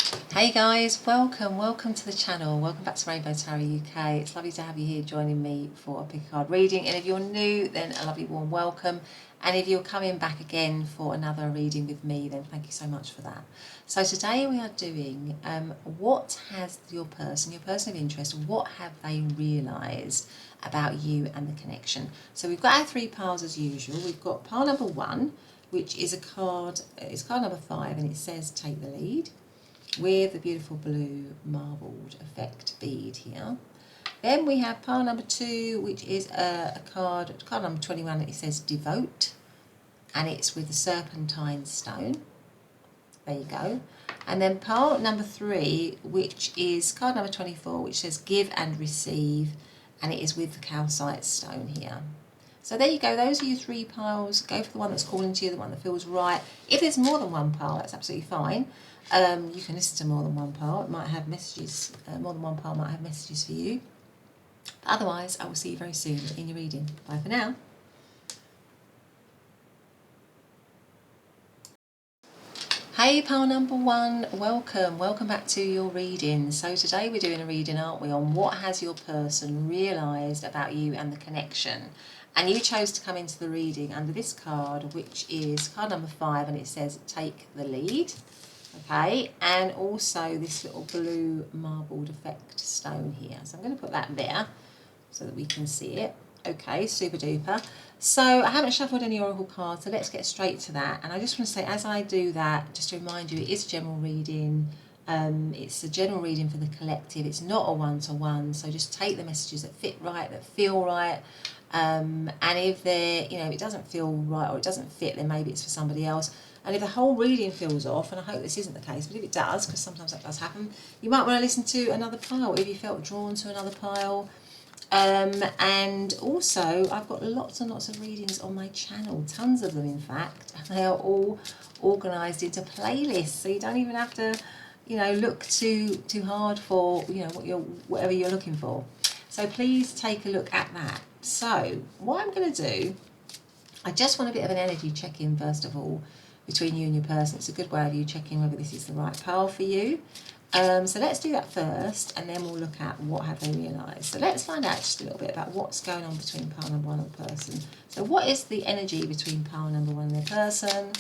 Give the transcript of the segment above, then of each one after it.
Hey guys, welcome to the channel. Welcome back to Rainbow Tarot UK. It's lovely to have you here joining me for a pick a card reading. And if you're new, then a lovely warm welcome. And if you're coming back again for another reading with me, then thank you so much for that. So today we are doing what has your person of interest, what have they realised about you and the connection? So we've got our three piles as usual. We've got pile number 1, which is a card, it's card number 5, and it says take the lead, with the beautiful blue marbled effect bead here. Then we have pile number 2, which is a card number 21, it says Devote, and it's with the serpentine stone. There you go. And then pile number 3, which is card number 24, which says Give and Receive, and it is with the calcite stone here. So there you go, those are your 3 piles. Go for the one that's calling to you, the one that feels right. If there's more than one pile, that's absolutely fine. You can listen to more than one pile. It might have messages, more than one pile might have messages for you. But otherwise, I will see you very soon in your reading. Bye for now. Hey pile number 1, welcome back to your reading. So today we're doing a reading, aren't we, on what has your person realised about you and the connection. And you chose to come into the reading under this card, which is card number 5, and it says take the lead. Okay, and also this little blue marbled effect stone here. So I'm going to put that there so that we can see it. Okay, super duper. So I haven't shuffled any oracle cards, so let's get straight to that. And I just want to say, as I do that, just to remind you, it is a general reading. It's a general reading for the collective. It's not a one-to-one, so just take the messages that fit right, that feel right. And if they're, it doesn't feel right or it doesn't fit, then maybe it's for somebody else. And if the whole reading feels off, and I hope this isn't the case, but if it does, because sometimes that does happen, you might want to listen to another pile if you felt drawn to another pile. And also, I've got lots and lots of readings on my channel, tons of them in fact, and they are all organised into playlists, so you don't even have to, look too hard for, whatever you're looking for. So please take a look at that. So what I'm going to do, I just want a bit of an energy check-in first of all, between you and your person. It's a good way of you checking whether this is the right pile for you. So let's do that first, and then we'll look at what have they realised. So let's find out just a little bit about what's going on between pile number 1 and the person. So what is the energy between pile number 1 and their person?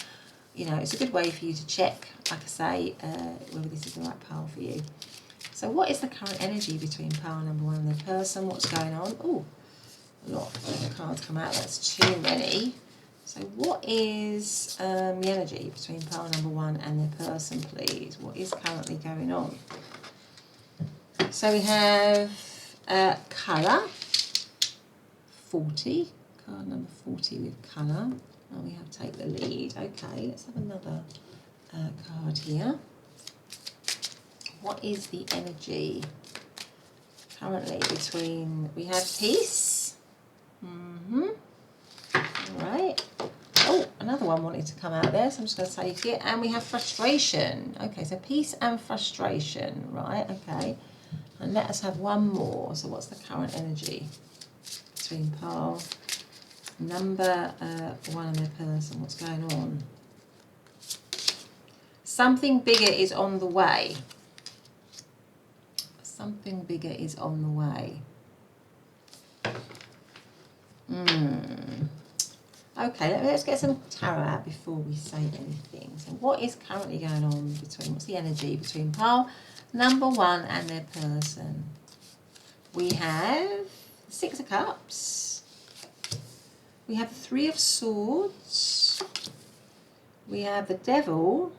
It's a good way for you to check, like I say, whether this is the right pile for you. So what is the current energy between pile number 1 and their person? What's going on? Oh, a lot of cards come out. That's too many. So what is the energy between pile number 1 and their person, please? What is currently going on? So we have colour, 40, card number 40 with colour. And we have take the lead. Okay, let's have another card here. What is the energy currently between, we have peace. Right. Oh, another one wanted to come out there, so I'm just going to take it. And we have frustration. Okay, so peace and frustration. Right, okay. And let us have one more. So what's the current energy between pile number 1 and their person? What's going on? Something bigger is on the way. Something bigger is on the way. Okay, let's get some tarot out before we say anything. So what is currently going on between, what's the energy between pile number 1 and their person? We have 6 of Cups. We have 3 of Swords. We have the Devil.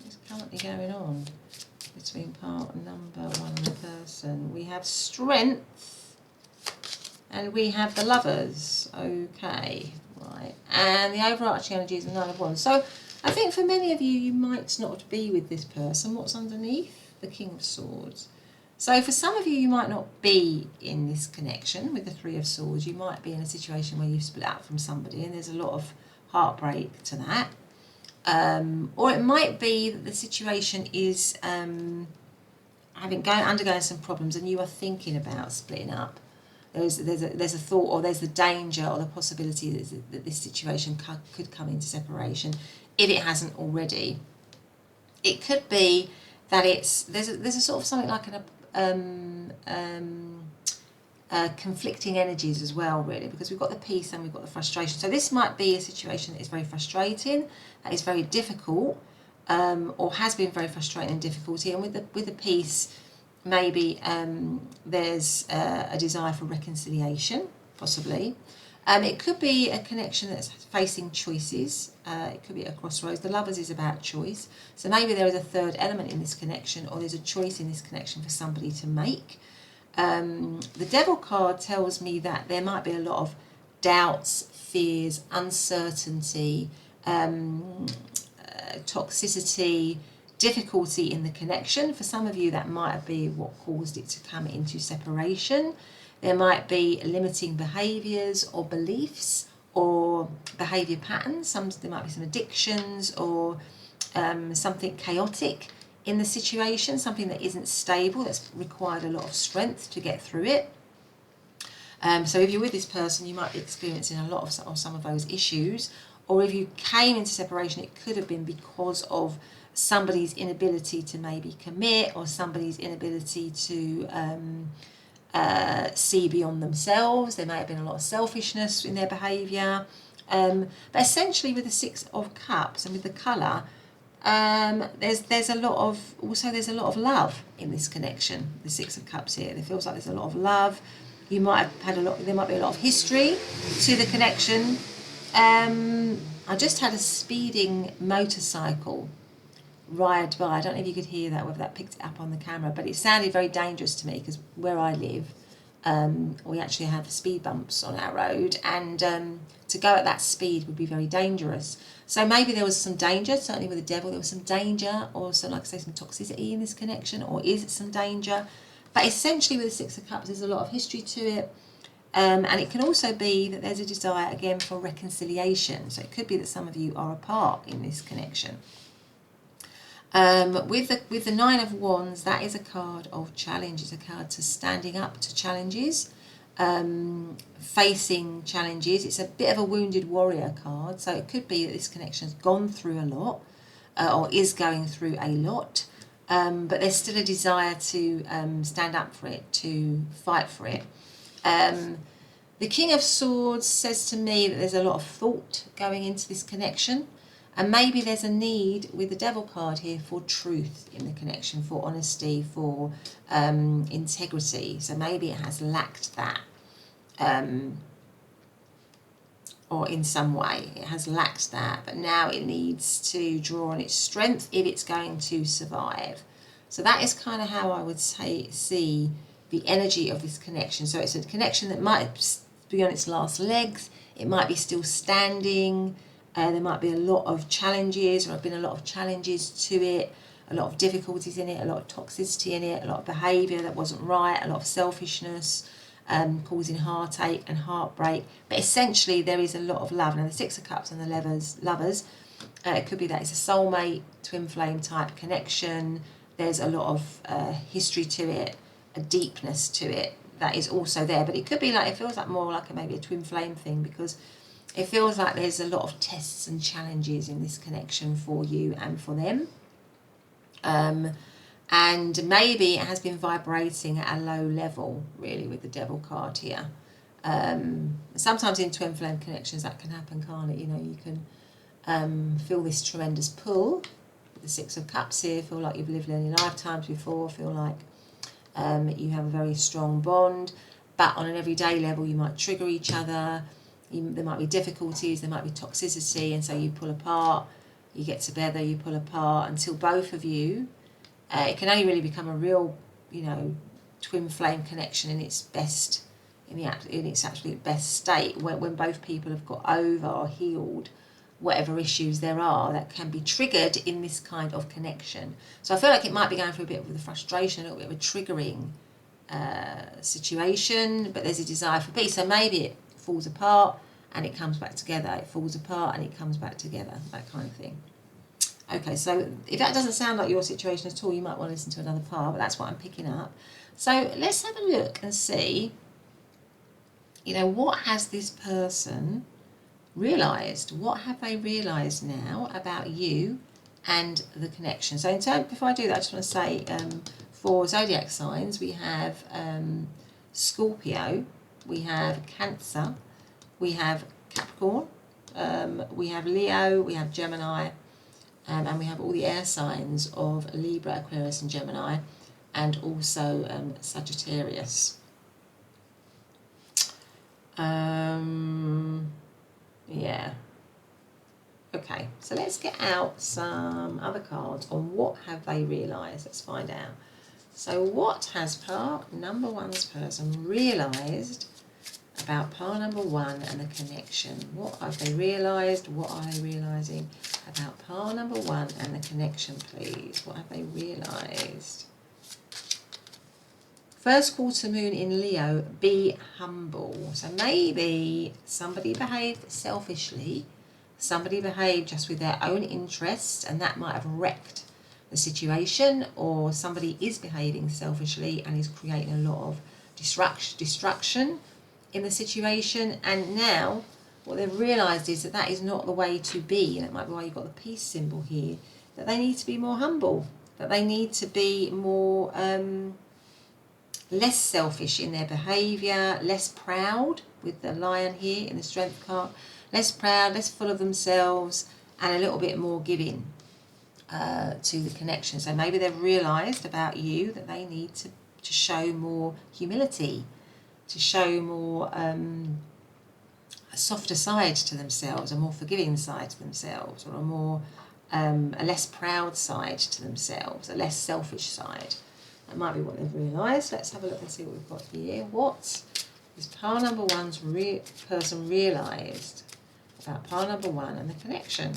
What's currently going on between pile number 1 and their person? We have Strength. And we have the Lovers. Okay. Right, and the overarching energy is the Nine of Wands. So I think for many of you, you might not be with this person. What's underneath? The King of Swords. So for some of you, you might not be in this connection with the 3 of Swords. You might be in a situation where you've split out from somebody and there's a lot of heartbreak to that. Or it might be that the situation is undergoing some problems and you are thinking about splitting up. There's a thought, or there's the danger or the possibility that this situation could come into separation if it hasn't already. It could be that there's a sort of something like conflicting energies as well, really, because we've got the peace and we've got the frustration. So this might be a situation that is very frustrating, that is very difficult, or has been very frustrating and difficulty. And with the peace, maybe there's a desire for reconciliation, possibly. It could be a connection that's facing choices. It could be a crossroads. The Lovers is about choice. So maybe there is a third element in this connection, or there's a choice in this connection for somebody to make. The Devil card tells me that there might be a lot of doubts, fears, uncertainty, toxicity, difficulty in the connection. For some of you, that might be what caused it to come into separation. There might be limiting behaviours or beliefs or behaviour patterns. There might be some addictions or something chaotic in the situation, something that isn't stable, that's required a lot of strength to get through it. So if you're with this person, you might be experiencing a lot of some of those issues. Or if you came into separation, it could have been because of somebody's inability to maybe commit, or somebody's inability to see beyond themselves. There may have been a lot of selfishness in their behaviour. But essentially, with the Six of Cups and with the colour, there's a lot of love in this connection. The Six of Cups here, it feels like there's a lot of love. You might have had there might be a lot of history to the connection. I just had a speeding motorcycle ride by. I don't know if you could hear that, whether that picked it up on the camera, but it sounded very dangerous to me, because where I live, we actually have speed bumps on our road, and to go at that speed would be very dangerous. So maybe there was some danger, certainly with the Devil, there was some danger, or so, like I say, some toxicity in this connection, or is it some danger? But essentially with the Six of Cups, there's a lot of history to it. And it can also be that there's a desire, again, for reconciliation. So it could be that some of you are apart in this connection. With the Nine of Wands, that is a card of challenge. It's a card to standing up to challenges, facing challenges. It's a bit of a wounded warrior card. So it could be that this connection has gone through a lot, or is going through a lot. But there's still a desire to stand up for it, to fight for it. The King of Swords says to me that there's a lot of thought going into this connection, and maybe there's a need with the Devil card here for truth in the connection, for honesty, for integrity. So maybe it has lacked that, or in some way it has lacked that, but now it needs to draw on its strength if it's going to survive. So that is kind of how I would see the energy of this connection. So it's a connection that might be on its last legs. It might be still standing. There might be a lot of challenges, or have been a lot of challenges to it, a lot of difficulties in it, a lot of toxicity in it, a lot of behaviour that wasn't right, a lot of selfishness, causing heartache and heartbreak. But essentially there is a lot of love. Now the Six of Cups and the Lovers, it could be that it's a soulmate, twin flame type connection. There's a lot of history to it, a deepness to it that is also there. But it could be like, it feels like more like maybe a twin flame thing, because it feels like there's a lot of tests and challenges in this connection for you and for them. And maybe it has been vibrating at a low level, really, with the Devil card here. Sometimes in twin flame connections that can happen, can't it? You know, you can feel this tremendous pull with the Six of Cups here, feel like you've lived many lifetimes before, feel like you have a very strong bond, but on an everyday level you might trigger each other. There might be difficulties, there might be toxicity, and so you pull apart, you get together, you pull apart, until both of you, it can only really become a real, you know, twin flame connection in its best, in its absolute best state, when both people have got over or healed whatever issues there are that can be triggered in this kind of connection. So I feel like it might be going through a bit of the frustration, a little bit of a triggering situation, but there's a desire for peace. So maybe it falls apart and it comes back together, it falls apart and it comes back together, that kind of thing. Okay, so if that doesn't sound like your situation at all, you might want to listen to another part, but that's what I'm picking up. So let's have a look and see, you know, what has this person realised? What have they realised now about you and the connection. So in terms, before I do that, I just want to say for zodiac signs, we have Scorpio, we have Cancer, we have Capricorn, we have Leo, we have Gemini, and we have all the air signs of Libra, Aquarius and Gemini, and also Sagittarius. Yeah. Okay, so let's get out some other cards on what have they realised. Let's find out. So what has part number one's person realised about pile number one and the connection? What have they realised? What are they realising about pile number one and the connection, please? What have they realised? First quarter moon in Leo, be humble. So maybe somebody behaved selfishly, somebody behaved just with their own interests, and that might have wrecked the situation, or somebody is behaving selfishly and is creating a lot of destruction in the situation. And now what they've realised is that that is not the way to be, and it might be why you've got the peace symbol here, that they need to be more humble, that they need to be more less selfish in their behaviour, less proud with the lion here in the strength card, less proud, less full of themselves, and a little bit more giving to the connection. So maybe they've realised about you that they need to show more humility, to show more a softer side to themselves, a more forgiving side to themselves, or a more a less proud side to themselves, a less selfish side. That might be what they've realised. Let's have a look and see what we've got here. What is pile number one's person realised about pile number one and the connection?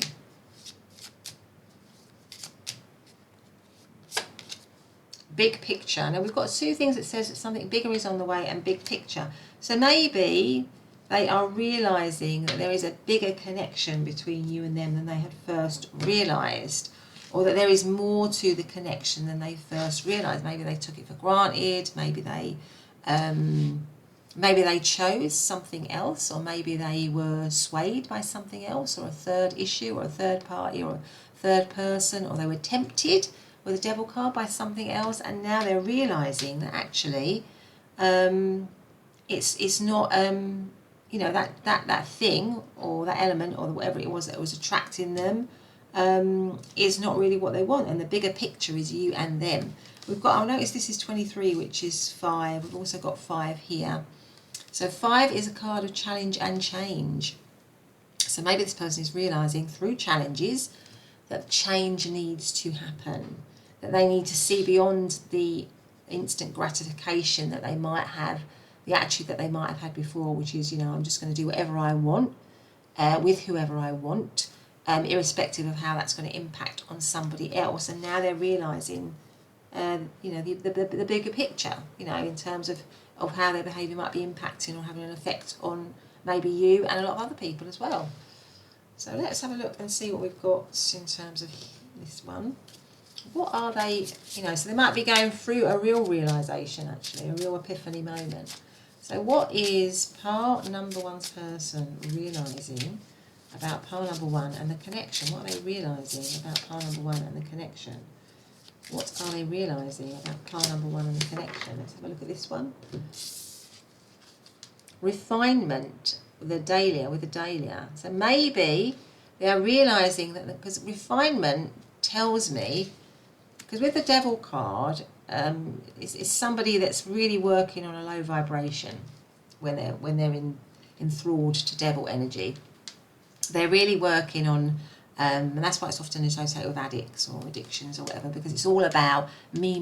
Big picture. Now we've got two things that says that something bigger is on the way and big picture. So maybe they are realising that there is a bigger connection between you and them than they had first realised, or that there is more to the connection than they first realised. Maybe they took it for granted, maybe they chose something else, or maybe they were swayed by something else, or a third issue, or a third party, or a third person, or they were tempted with a devil card by something else, and now they're realising that actually it's not that thing or that element or whatever it was that was attracting them is not really what they want, and the bigger picture is you and them. We've got, I'll notice this is 23, which is 5. We've also got 5 here. So 5 is a card of challenge and change. So maybe this person is realising through challenges that change needs to happen, that they need to see beyond the instant gratification that they might have, the attitude that they might have had before, which is, I'm just going to do whatever I want with whoever I want, irrespective of how that's going to impact on somebody else. And now they're realising, the bigger picture, in terms of how their behaviour might be impacting or having an effect on maybe you and a lot of other people as well. So let's have a look and see what we've got in terms of this one. What are they, so they might be going through a real realisation, actually, a real epiphany moment. So what is pile number one's person realising about pile number one and the connection? What are they realising about pile number one and the connection? What are they realising about pile number one and the connection? Let's have a look at this one. Refinement with a dahlia. So maybe they are realising that, because refinement tells me, because with the devil card, it's somebody that's really working on a low vibration when they're enthralled to devil energy. They're really working on, and that's why it's often associated with addicts or addictions or whatever, because it's all about me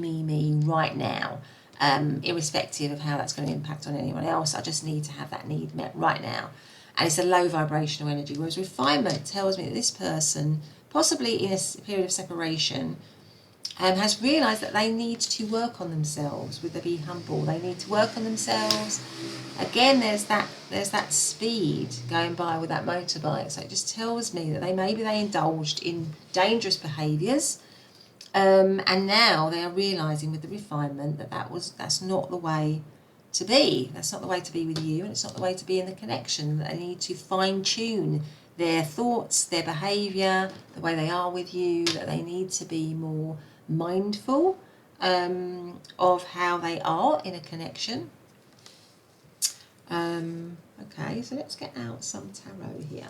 right now, irrespective of how that's going to impact on anyone else. I just need to have that need met right now. And it's a low vibrational energy. Whereas refinement tells me that this person, possibly in a period of separation, has realised that they need to work on themselves with the be humble. They need to work on themselves. Again, there's that speed going by with that motorbike. So it just tells me that maybe they indulged in dangerous behaviours, and now they are realising with the refinement that that's not the way to be. That's not the way to be with you, and it's not the way to be in the connection. That they need to fine tune their thoughts, their behaviour, the way they are with you, that they need to be more mindful of how they are in a connection. Okay, so let's get out some tarot here.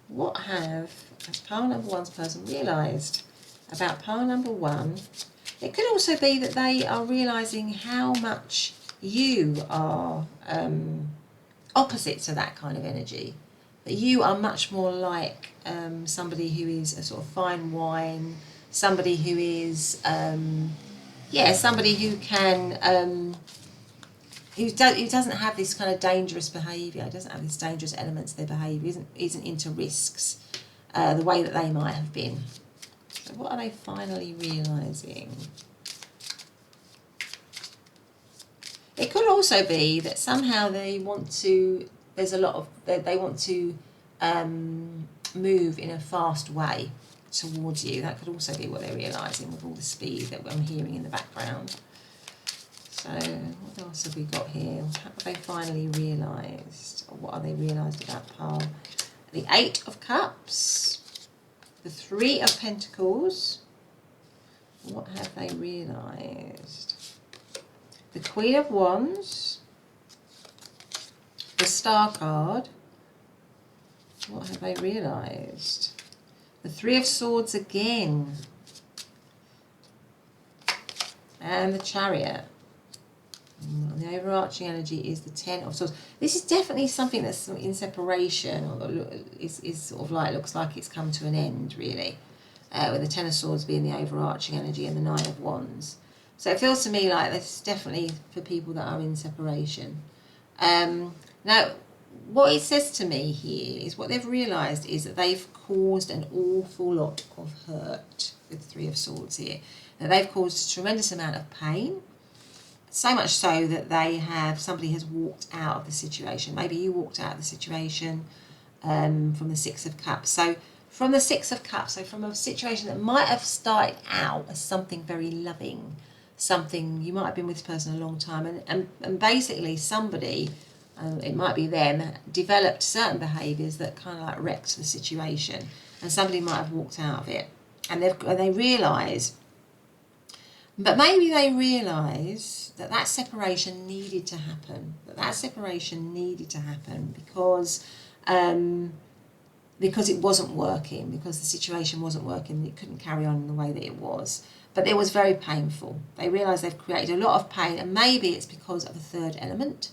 What has pile number one's person realised about pile number one? It could also be that they are realising how much you are opposite to that kind of energy. That you are much more like somebody who is a sort of fine wine, somebody who is, somebody who can, who doesn't have this kind of dangerous behaviour, doesn't have this dangerous elements of their behaviour, isn't into risks the way that they might have been. So what are they finally realising? It could also be that somehow they want to, there's a lot of, they want to move in a fast way towards you. That could also be what they're realising with all the speed that I'm hearing in the background. So what else have we got here? What have they finally realised? Or what are they realised about pile? The Eight of Cups, the Three of Pentacles. What have they realised? The Queen of Wands, the Star card. What have they realised? The Three of Swords again, and the Chariot. And the overarching energy is the Ten of Swords. This is definitely something that's in separation, or is sort of like, looks like it's come to an end, really. With the Ten of Swords being the overarching energy and the Nine of Wands. So it feels to me like this is definitely for people that are in separation. Now, what it says to me here is what they've realised is that they've caused an awful lot of hurt with the Three of Swords here. That they've caused a tremendous amount of pain. So much so that somebody has walked out of the situation. Maybe you walked out of the situation from the Six of Cups. So from the Six of Cups, so from a situation that might have started out as something very loving, something, you might have been with this person a long time, and basically somebody, it might be them, developed certain behaviours that kind of like wrecked the situation, and somebody might have walked out of it, and they realise, but maybe they realise that separation needed to happen, because it wasn't working, because the situation wasn't working, it couldn't carry on in the way that it was. But it was very painful. They realise they've created a lot of pain, and maybe it's because of the third element,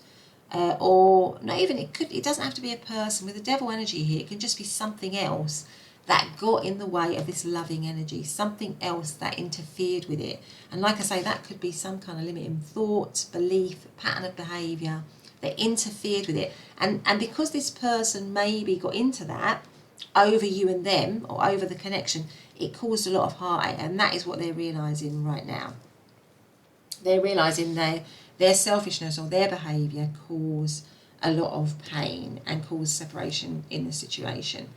or not even, it doesn't have to be a person. With the Devil energy here, it can just be something else that got in the way of this loving energy, something else that interfered with it. And like I say, that could be some kind of limiting thought, belief, pattern of behaviour that interfered with it. And because this person maybe got into that over you and them, or over the connection, it caused a lot of heartache, and that is what they're realising right now. They're realising their selfishness or their behaviour caused a lot of pain and caused separation in the situation.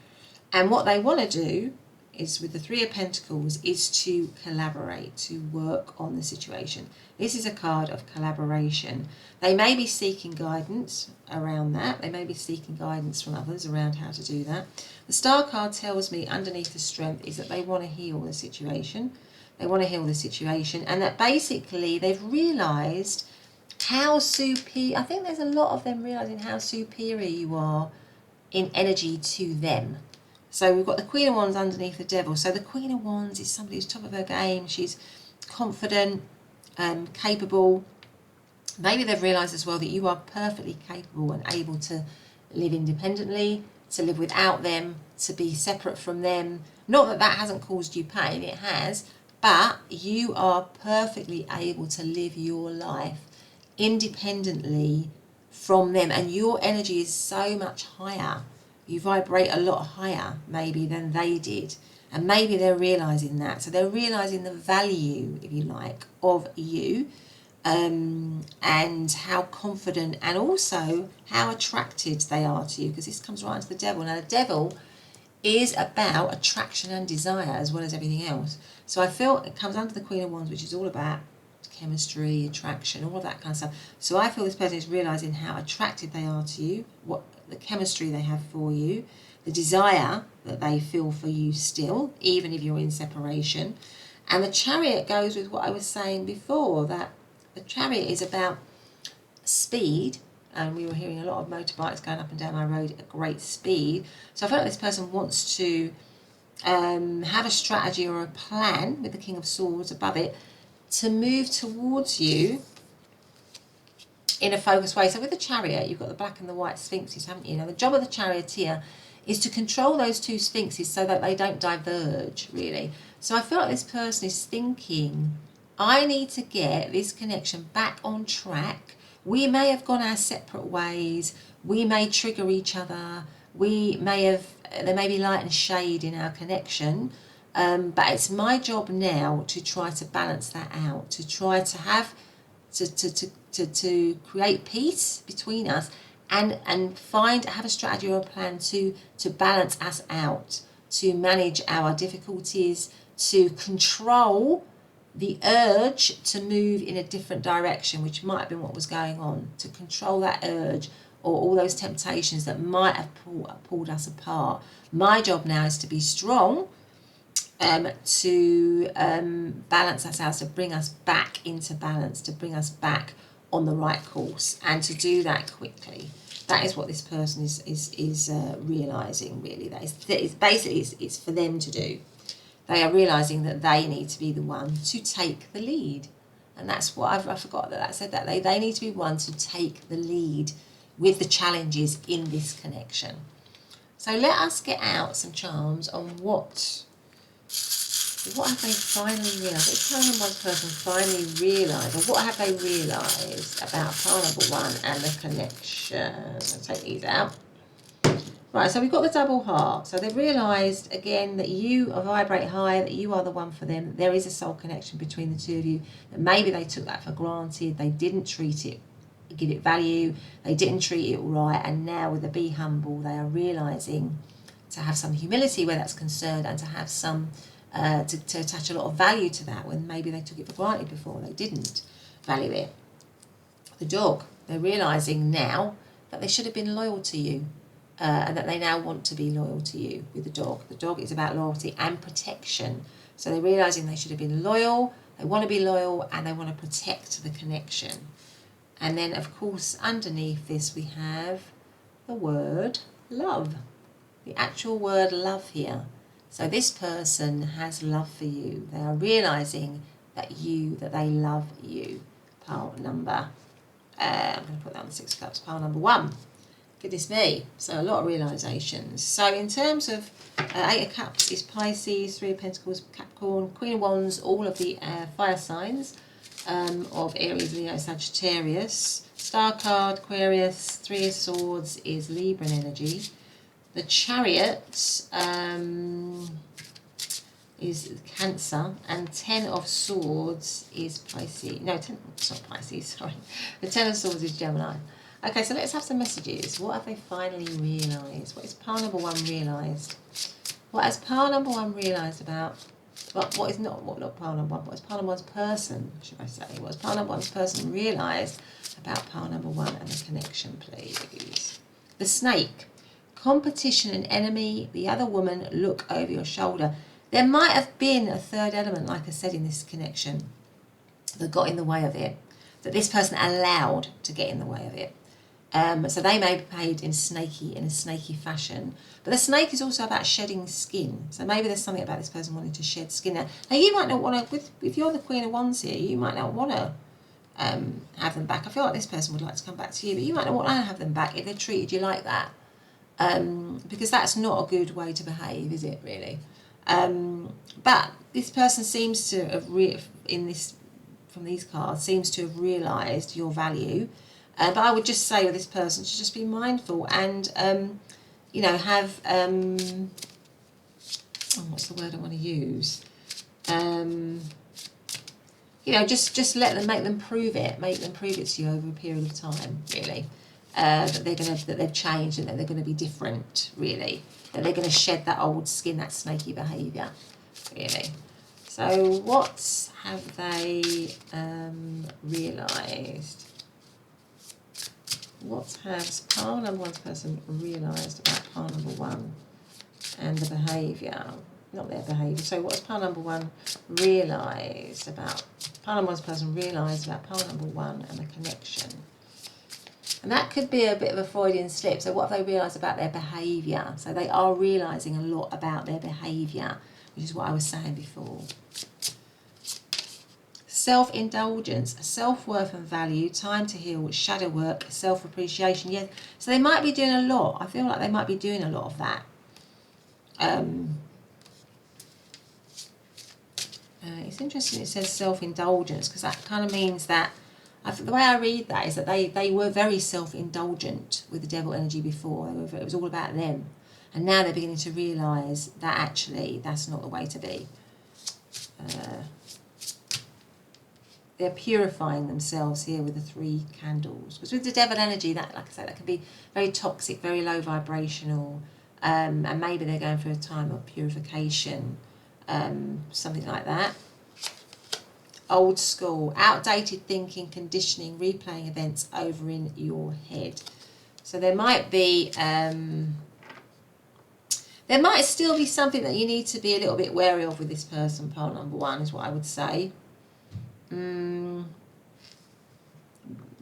And what they want to do is, with the Three of Pentacles, is to collaborate, to work on the situation. This is a card of collaboration. They may be seeking guidance around that. They may be seeking guidance from others around how to do that. The Star card tells me underneath the Strength is that they want to heal the situation. They want to heal the situation, and that basically they've realised how superior, I think there's a lot of them realising how superior you are in energy to them. So we've got the Queen of Wands underneath the Devil. So the Queen of Wands is somebody who's top of her game. She's confident, capable. Maybe they've realised as well that you are perfectly capable and able to live independently, to live without them, to be separate from them. Not that that hasn't caused you pain, it has, but you are perfectly able to live your life independently from them, and your energy is so much higher. You vibrate a lot higher maybe than they did, and maybe they're realising that. So they're realising the value, if you like, of you, and how confident and also how attracted they are to you, because this comes right into the Devil. Now the Devil is about attraction and desire as well as everything else. So I feel it comes under the Queen of Wands, which is all about chemistry, attraction, all of that kind of stuff. So I feel this person is realising how attracted they are to you, what the chemistry they have for you, the desire that they feel for you still, even if you're in separation. And the Chariot goes with what I was saying before, that the Chariot is about speed, and we were hearing a lot of motorbikes going up and down my road at great speed. So I feel like this person wants to have a strategy or a plan with the King of Swords above it to move towards you in a focused way. So with the Chariot, you've got the black and the white sphinxes, haven't you? Now the job of the charioteer is to control those two sphinxes so that they don't diverge, really. So I feel like this person is thinking, I need to get this connection back on track. We may have gone our separate ways. We may trigger each other. There may be light and shade in our connection. But it's my job now to try to balance that out, to try to have, to create peace between us and have a strategy or a plan to balance us out, to manage our difficulties, to control the urge to move in a different direction, which might have been what was going on, to control that urge or all those temptations that might have pulled us apart. My job now is to be strong, to balance ourselves, to bring us back into balance, to bring us back on the right course, and to do that quickly. That is what this person is realising, really. That is basically it's for them to do. They are realising that they need to be the one to take the lead. And that's what I forgot that said that. They need to be one to take the lead with the challenges in this connection. So let us get out some charms on what have they finally realised? Let's tell them one person finally realised, or what have they realised about pile number 1 and the connection. I'll take these out. Right, so we've got the double heart. So they've realised, again, that you vibrate high, that you are the one for them. There is a soul connection between the two of you. And maybe they took that for granted. They didn't give it value. They didn't treat it right. And now with the be humble, they are realising to have some humility where that's concerned, and to have some, to attach a lot of value to that when maybe they took it for granted before. They didn't value it. The dog, they're realising now that they should have been loyal to you. And that they now want to be loyal to you with the dog. The dog is about loyalty and protection. So they're realising they should have been loyal, they want to be loyal, and they want to protect the connection. And then, of course, underneath this we have the word love. The actual word love here. So this person has love for you. They are realising that they love you. Pile number, I'm going to put that on the 6 of Cups, pile number 1. Goodness me, so a lot of realisations. So in terms of 8 of Cups is Pisces, 3 of Pentacles, Capricorn, Queen of Wands, all of the fire signs of Aries, Leo, Sagittarius. Star card, Aquarius, 3 of Swords is Libran energy. The Chariot is Cancer, and 10 of Swords is Pisces. No, it's not Pisces, sorry. The 10 of Swords is Gemini. Okay, so let's have some messages. What have they finally realised? What is pile number 1 realised? What has pile number 1 realised about? Not pile number 1, what has pile number 1's person, should I say? What has pile number 1's person realised about pile number 1 and the connection, please? The snake. Competition and enemy. The other woman, look over your shoulder. There might have been a third element, like I said, in this connection that got in the way of it, that this person allowed to get in the way of it. So they may be behaved in a snaky fashion. But the snake is also about shedding skin. So maybe there's something about this person wanting to shed skin. Now you might not want to, if you're the Queen of Wands here, you might not want to have them back. I feel like this person would like to come back to you, but you might not want to have them back if they treated you like that. Because that's not a good way to behave, is it, really? But this person seems to have, from these cards, seems to have realised your value. But I would just say with this person to just be mindful and, have, what's the word I want to use? Just make them prove it to you over a period of time, really. That they've changed and that they're going to be different, really. That they're going to shed that old skin, that snaky behaviour, really. So what have they realised? What has pile number 1's person realised about pile number 1 and the behaviour. Not their behaviour. So what's pile number one realised about? Pile number one's person realised about pile number one and the connection. And that could be a bit of a Freudian slip. So what have they realised about their behaviour? So they are realising a lot about their behaviour, which is what I was saying before. Self-indulgence, self-worth and value, time to heal, shadow work, self-appreciation. Yes, so they might be doing a lot. I feel like they might be doing a lot of that. It's interesting it says self-indulgence, because that kind of means that, the way I read that is that they were very self-indulgent with the devil energy before. It was all about them. And now they're beginning to realise that actually that's not the way to be. They're purifying themselves here with the 3 candles. Because with the devil energy, that, like I say, that can be very toxic, very low vibrational. And maybe they're going through a time of purification. Something like that. Old school, outdated thinking, conditioning, replaying events over in your head. So there might be, there might still be something that you need to be a little bit wary of with this person, pile number one, is what I would say. You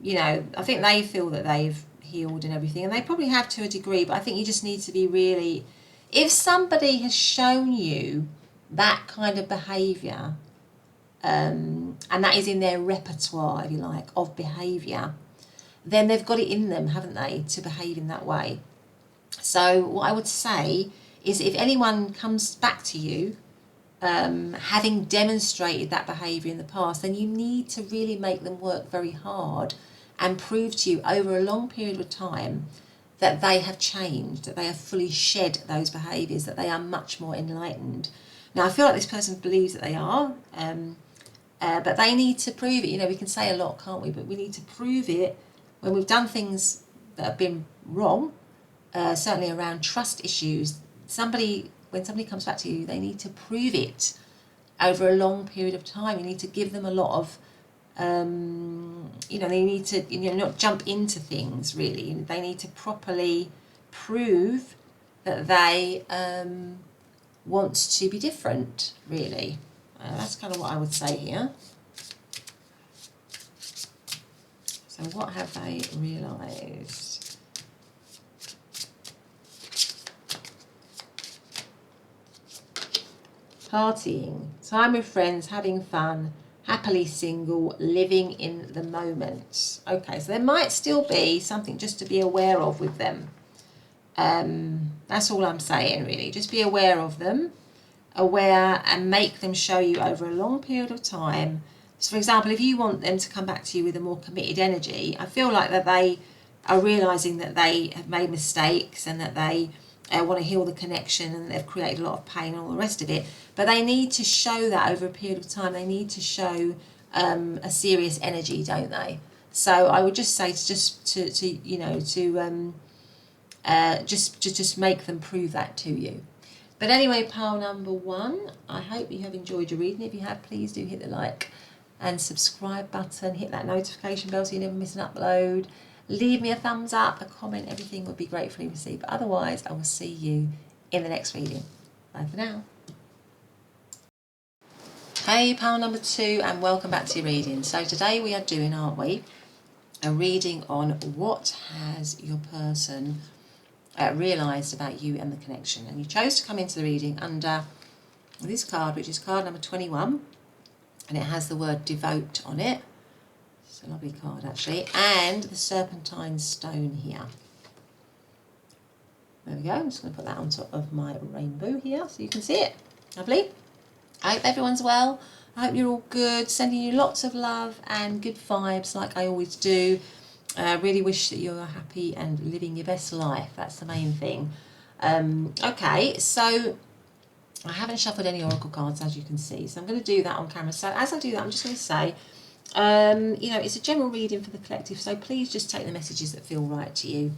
know, I think they feel that they've healed and everything, and they probably have to a degree, but I think you just need to be really, if somebody has shown you that kind of behaviour, and that is in their repertoire, if you like, of behaviour, then they've got it in them, haven't they, to behave in that way. So what I would say is, if anyone comes back to you having demonstrated that behaviour in the past, then you need to really make them work very hard and prove to you over a long period of time that they have changed, that they have fully shed those behaviours, that they are much more enlightened. Now, I feel like this person believes that they are, but they need to prove it. You know, we can say a lot, can't we? But we need to prove it when we've done things that have been wrong, certainly around trust issues. When somebody comes back to you, they need to prove it over a long period of time. You need to give them a lot of, you know, they need to, you know, not jump into things, really. They need to properly prove that they want to be different, really. That's kind of what I would say here. So what have they realised? Partying, time with friends, having fun, happily single, living in the moment. Okay, so there might still be something just to be aware of with them. That's all I'm saying, really. Just be aware of them, aware, and make them show you over a long period of time. So, for example, if you want them to come back to you with a more committed energy, I feel like that they are realising that they have made mistakes and that they want to heal the connection, and they've created a lot of pain and all the rest of it. But they need to show that over a period of time. They need to show a serious energy, don't they? So I would just say just make them prove that to you. But anyway, pile number one, I hope you have enjoyed your reading. If you have, please do hit the like and subscribe button, hit that notification bell so you never miss an upload. Leave me a thumbs up, a comment, everything would be gratefully received. But otherwise, I will see you in the next reading. Bye for now. Hey, pile number two, and welcome back to your reading. So today we are doing, aren't we, a reading on what has your person realised about you and the connection. And you chose to come into the reading under this card, which is card number 21, and it has the word Devote on it. It's a lovely card, actually, and the serpentine stone here. There we go. I'm just going to put that on top of my rainbow here so you can see it. Lovely. I hope everyone's well. I hope you're all good. Sending you lots of love and good vibes like I always do. I really wish that you're happy and living your best life. That's the main thing. Okay, so I haven't shuffled any oracle cards, as you can see. So I'm going to do that on camera. So as I do that, I'm just going to say, you know, it's a general reading for the collective. So please just take the messages that feel right to you.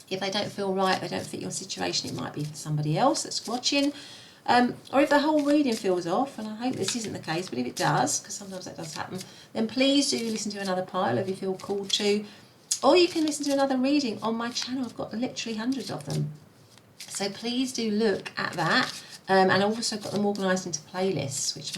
If they don't feel right, they don't fit your situation, it might be for somebody else that's watching. Or if the whole reading feels off, and I hope this isn't the case, but if it does, because sometimes that does happen, then please do listen to another pile if you feel called to. Or you can listen to another reading on my channel. I've got literally hundreds of them. So please do look at that. And I've also got them organised into playlists, which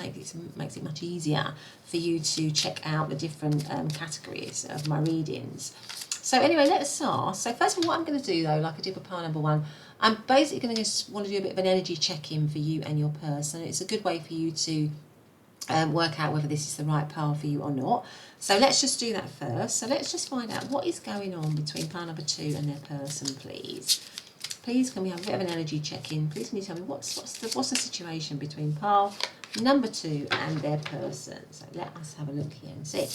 makes it much easier for you to check out the different categories of my readings. So anyway, let's start. So first of all, what I'm going to do though, like I did with pile number 1, I'm basically going to want to do a bit of an energy check-in for you and your person. It's a good way for you to work out whether this is the right pile for you or not. So let's just do that first. So let's just find out what is going on between pile number 2 and their person, please. Please, can we have a bit of an energy check-in? Please, can you tell me what's the situation between pile number 2 and their person? So let us have a look here and see.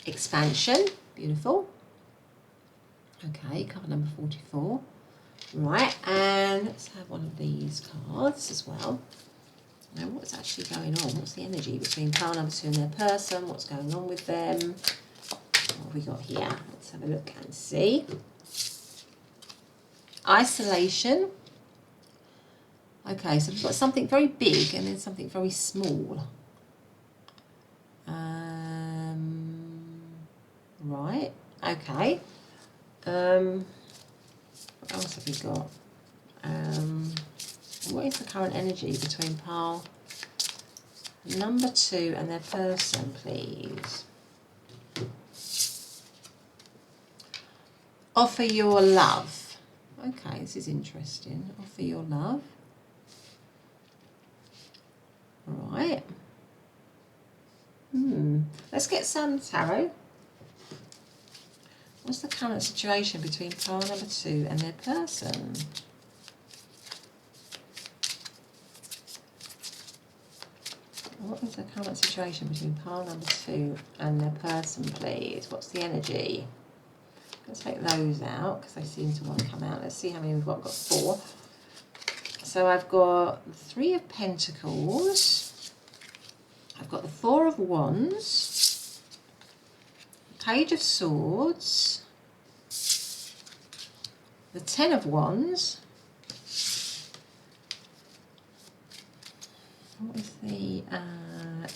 Expansion, beautiful. Okay, card number 44. Right, and let's have one of these cards as well. Now, what's actually going on? What's the energy between pile number 2 and their person? What's going on with them? What have we got here? Let's have a look and see. Isolation. Okay, so we've got something very big and then something very small. Right, okay. What else have we got? What is the current energy between pile number 2 and their person, please? Offer your love. Okay, this is interesting. Offer your love. Right. Let's get some tarot. What's the current situation between pile number 2 and their person? What is the current situation between pile number 2 and their person, please? What's the energy? Let's take those out because they seem to want to come out. Let's see how many we've got. I've got 4. So I've got the 3 of Pentacles. I've got the 4 of Wands. Page of Swords. The 10 of Wands. What is the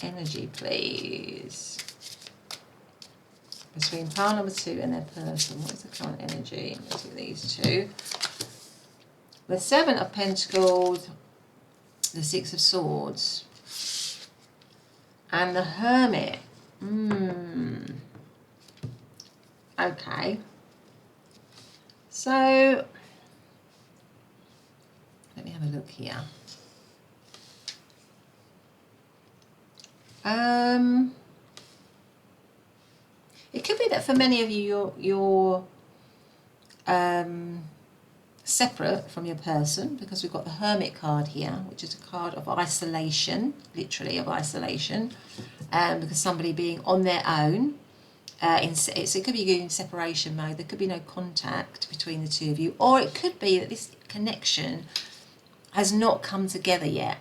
energy, please? Between pile number 2 and their person, what is the current energy? Let's look at these two. The 7 of Pentacles, the 6 of Swords, and the Hermit. Okay. So, let me have a look here. It could be that for many of you, you're separate from your person, because we've got the Hermit card here, which is a card of isolation, literally of isolation, because somebody being on their own, it could be in separation mode. There could be no contact between the two of you, or it could be that this connection has not come together yet.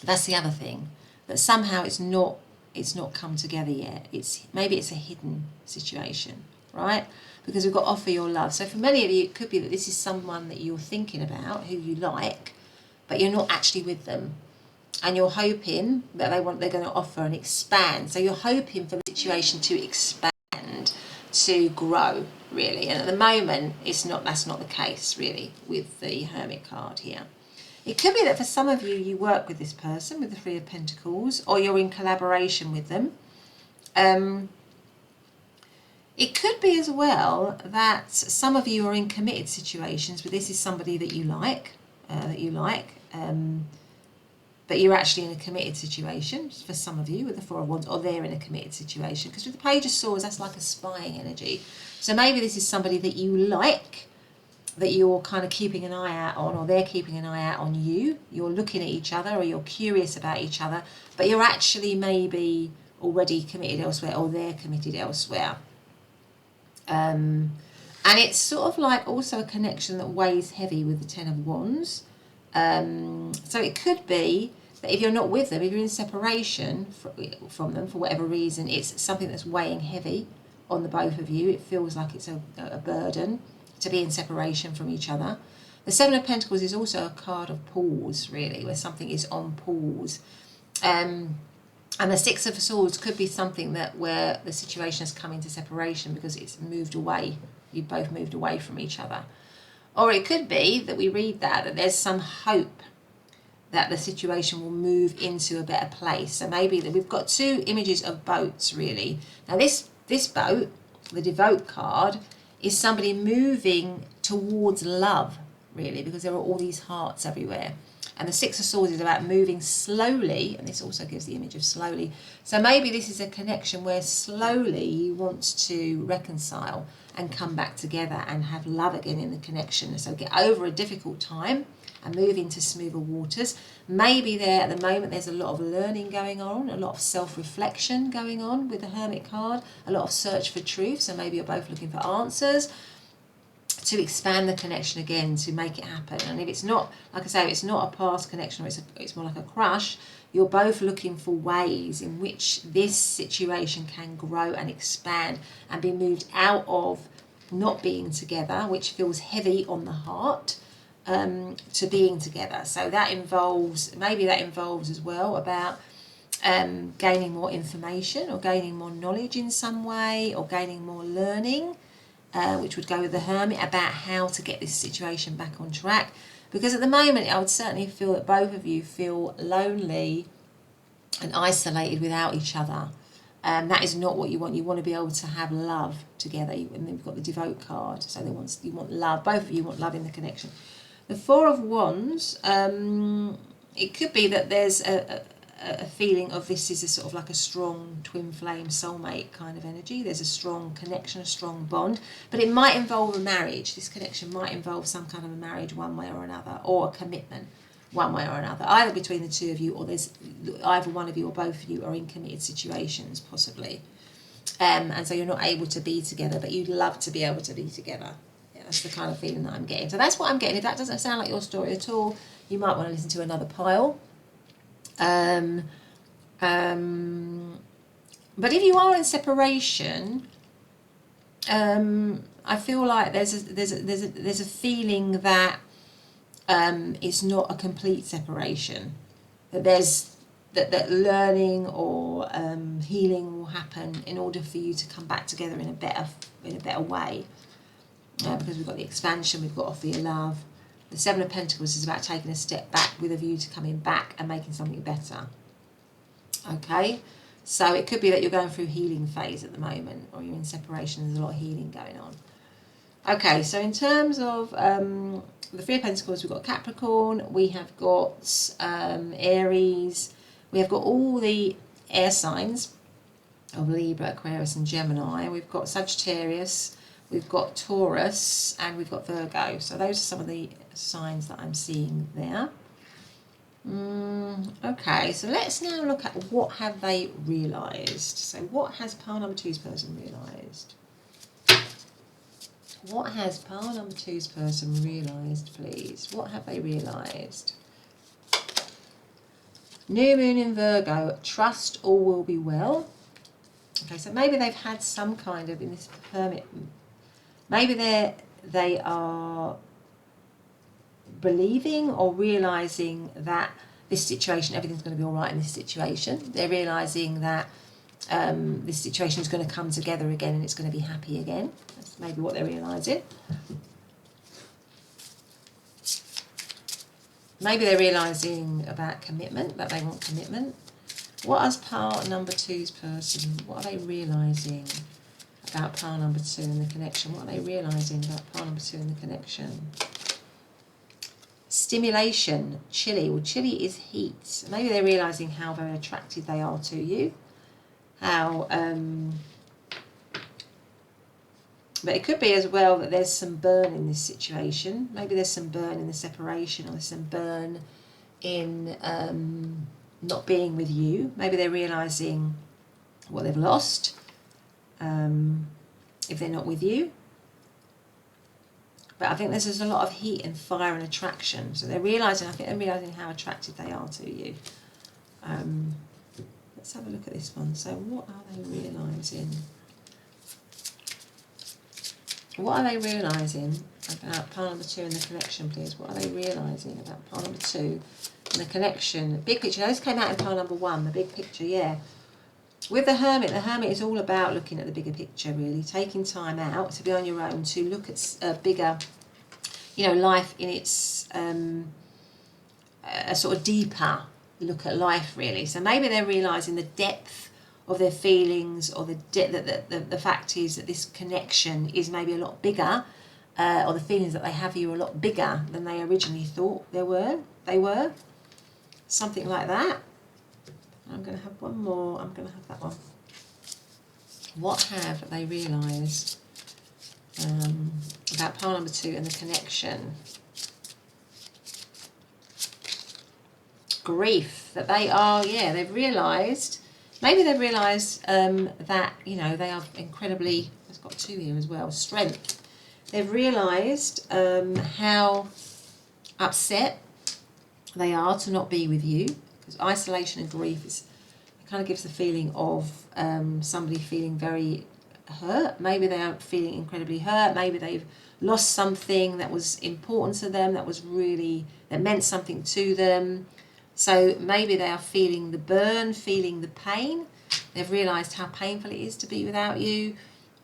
That's the other thing, that somehow it's not come together yet. Maybe it's a hidden situation, right? Because we've got offer your love. So for many of you, it could be that this is someone that you're thinking about, who you like, but you're not actually with them, and you're hoping that they're going to offer and expand. So you're hoping for the situation to expand, to grow, really. And at the moment, that's not the case, really, with the Hermit card here. It could be that for some of you, you work with this person, with the 3 of Pentacles, or you're in collaboration with them. It could be as well that some of you are in committed situations, but this is somebody that you like, but you're actually in a committed situation for some of you with the 4 of Wands, or they're in a committed situation. Because with the Page of Swords, that's like a spying energy. So maybe this is somebody that you like, that you're kind of keeping an eye out on, or they're keeping an eye out on you. You're looking at each other, or you're curious about each other, but you're actually maybe already committed elsewhere, or they're committed elsewhere. And it's sort of like also a connection that weighs heavy with the 10 of Wands. So it could be that if you're not with them, if you're in separation from them for whatever reason, it's something that's weighing heavy on the both of you. It feels like it's a burden to be in separation from each other. The 7 of Pentacles is also a card of pause, really, where something is on pause. And the 6 of Swords could be something where the situation has come into separation because it's moved away. You've both moved away from each other. Or it could be that we read that there's some hope that the situation will move into a better place. So maybe that we've got two images of boats, really. Now this boat, the Devote card, is somebody moving towards love, really, because there are all these hearts everywhere. And the Six of Swords is about moving slowly, and this also gives the image of slowly. So maybe this is a connection where slowly you want to reconcile and come back together and have love again in the connection. So get over a difficult time and move into smoother waters. Maybe there at the moment there's a lot of learning going on, a lot of self-reflection going on with the Hermit card, a lot of search for truth. So maybe you're both looking for answers to expand the connection again, to make it happen. And if it's not, like I say, if it's not a past connection, or it's more like a crush, you're both looking for ways in which this situation can grow and expand and be moved out of not being together, which feels heavy on the heart, to being together. So that involves, maybe that involves as well about gaining more information or gaining more knowledge in some way, or gaining more learning, which would go with the Hermit, about how to get this situation back on track. Because at the moment, I would certainly feel that both of you feel lonely and isolated without each other. That is not what you want. You want to be able to have love together. And then we've got the Devote card. So you want love. Both of you want love in the connection. The Four of Wands, it could be that there's a feeling of this is a sort of like a strong twin flame soulmate kind of energy. There's a strong connection, a strong bond, but it might involve a marriage. This connection might involve some kind of a marriage one way or another, or a commitment one way or another, either between the two of you, or there's either one of you or both of you are in committed situations possibly, and so you're not able to be together, but you'd love to be able to be together. Yeah, that's the kind of feeling that I'm getting. So that's what I'm getting. If that doesn't sound like your story at all, you might want to listen to another pile. But if you are in separation, I feel like there's a feeling that it's not a complete separation. That there's that learning or healing will happen in order for you to come back together in a better way. Because we've got the expansion, we've got offer your love. The Seven of Pentacles is about taking a step back with a view to coming back and making something better. Okay, so it could be that you're going through healing phase at the moment, or you're in separation. There's a lot of healing going on. Okay, so in terms of the Three of Pentacles, we've got Capricorn, we have got Aries, we have got all the air signs of Libra, Aquarius and Gemini. We've got Sagittarius, we've got Taurus, and we've got Virgo. So those are some of the signs that I'm seeing there. Okay, so let's now look at what have they realised. So what has pile number two's person realised? What has pile number two's person realised, please? What have they realised? New moon in Virgo, trust all will be well. Okay, so maybe they've had some kind of, in this Hermit, maybe they are believing or realising that this situation, everything's going to be all right in this situation. They're realising that this situation is going to come together again and it's going to be happy again. That's maybe what they're realising. Maybe they're realising about commitment, that they want commitment. What is pile number two's person? What are they realising about pile number two and the connection? What are they realising about pile number two and the connection? Stimulation, chilly. Well, chilly is heat. Maybe they're realising how very attracted they are to you. How, but it could be as well that there's some burn in this situation. Maybe there's some burn in the separation, or there's some burn in not being with you. Maybe they're realising what they've lost if they're not with you. But I think there's just a lot of heat and fire and attraction. So they're realising, I think they're realising how attracted they are to you. Let's have a look at this one. So what are they realising? What are they realising about pile number two and the connection, please? What are they realising about pile number two and the connection? Big picture. Those came out in pile number one, the big picture, yeah. With the Hermit is all about looking at the bigger picture, really. Taking time out to be on your own, to look at a bigger... life in its a sort of deeper look at life, really. So maybe they're realising the depth of their feelings, or the fact is that this connection is maybe a lot bigger, or the feelings that they have for you are a lot bigger than they originally thought they were. Something like that. I'm going to have one more. I'm going to have that one. What have they realised about pile number 2 and the connection? Grief. That they are, they've realised, maybe they've realised that, they are incredibly, it's got 2 here as well, strength. They've realised how upset they are to not be with you, because isolation and grief it kind of gives the feeling of somebody feeling very hurt. Maybe they are feeling incredibly hurt. Maybe they've lost something that was important to them, that meant something to them. So maybe they are feeling the burn, feeling the pain. They've realised how painful it is to be without you,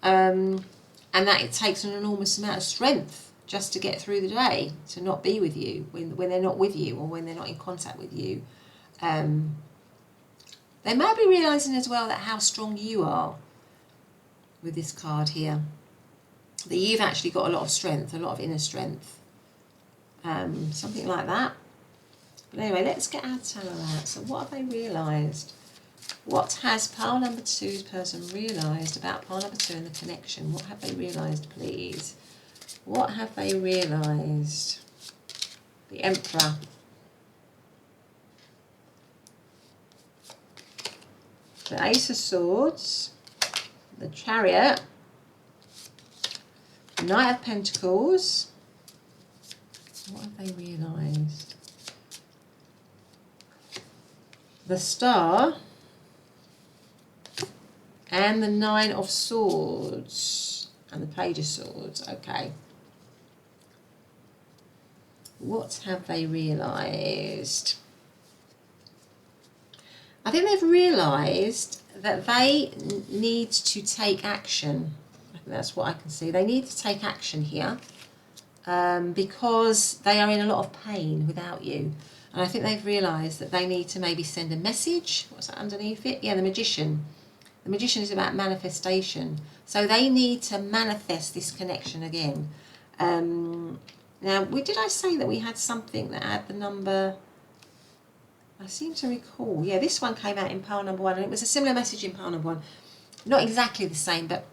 and that it takes an enormous amount of strength just to get through the day, to not be with you when they're not with you, or when they're not in contact with you. They might be realising as well that how strong you are with this card here, that you've actually got a lot of strength, a lot of inner strength, something like that. But anyway, let's get our tarot out. So what have they realised? What has pile number 2's person realised about pile number 2 and the connection? What have they realised, please? What have they realised? The Emperor. The Ace of Swords. The Chariot. The Knight of Pentacles. What have they realised? The Star. And the 9 of Swords. And the Page of Swords. Okay. What have they realised? I think they've realised that they need to take action. I think that's what I can see. They need to take action here because they are in a lot of pain without you. And I think they've realised that they need to maybe send a message. What's that underneath it? Yeah, the Magician. The Magician is about manifestation. So they need to manifest this connection again. Now, did I say that we had something that had the number? I seem to recall. Yeah, this one came out in pile number 1, and it was a similar message in pile number 1. Not exactly the same, but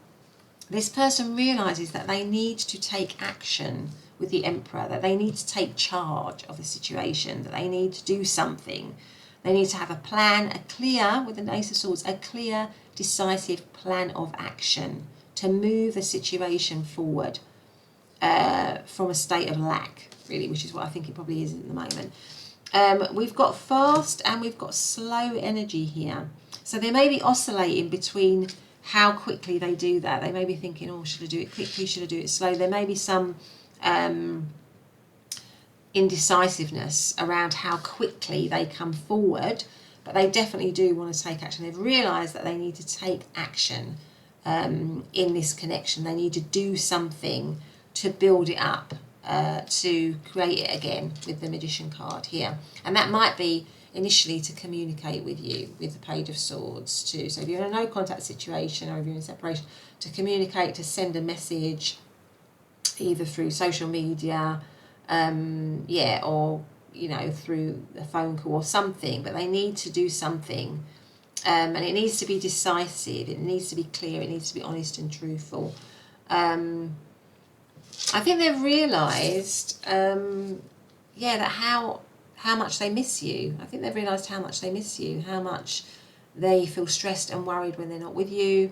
this person realises that they need to take action with the Emperor, that they need to take charge of the situation, that they need to do something. They need to have a plan, with the Ace of Swords, a clear, decisive plan of action to move the situation forward from a state of lack, really, which is what I think it probably is at the moment. We've got fast and we've got slow energy here. So they may be oscillating between how quickly they do that. They may be thinking, oh, should I do it quickly? Should I do it slow? There may be some indecisiveness around how quickly they come forward, but they definitely do want to take action. They've realised that they need to take action in this connection. They need to do something to build it up, to create it again with the Magician card here. And that might be initially to communicate with you with the Page of Swords too. So if you're in a no contact situation, or if you're in separation, to communicate, to send a message either through social media, or through a phone call or something. But they need to do something, and it needs to be decisive, it needs to be clear, it needs to be honest and truthful. I think they've realised, that how much they miss you. I think they've realised how much they miss you, how much they feel stressed and worried when they're not with you,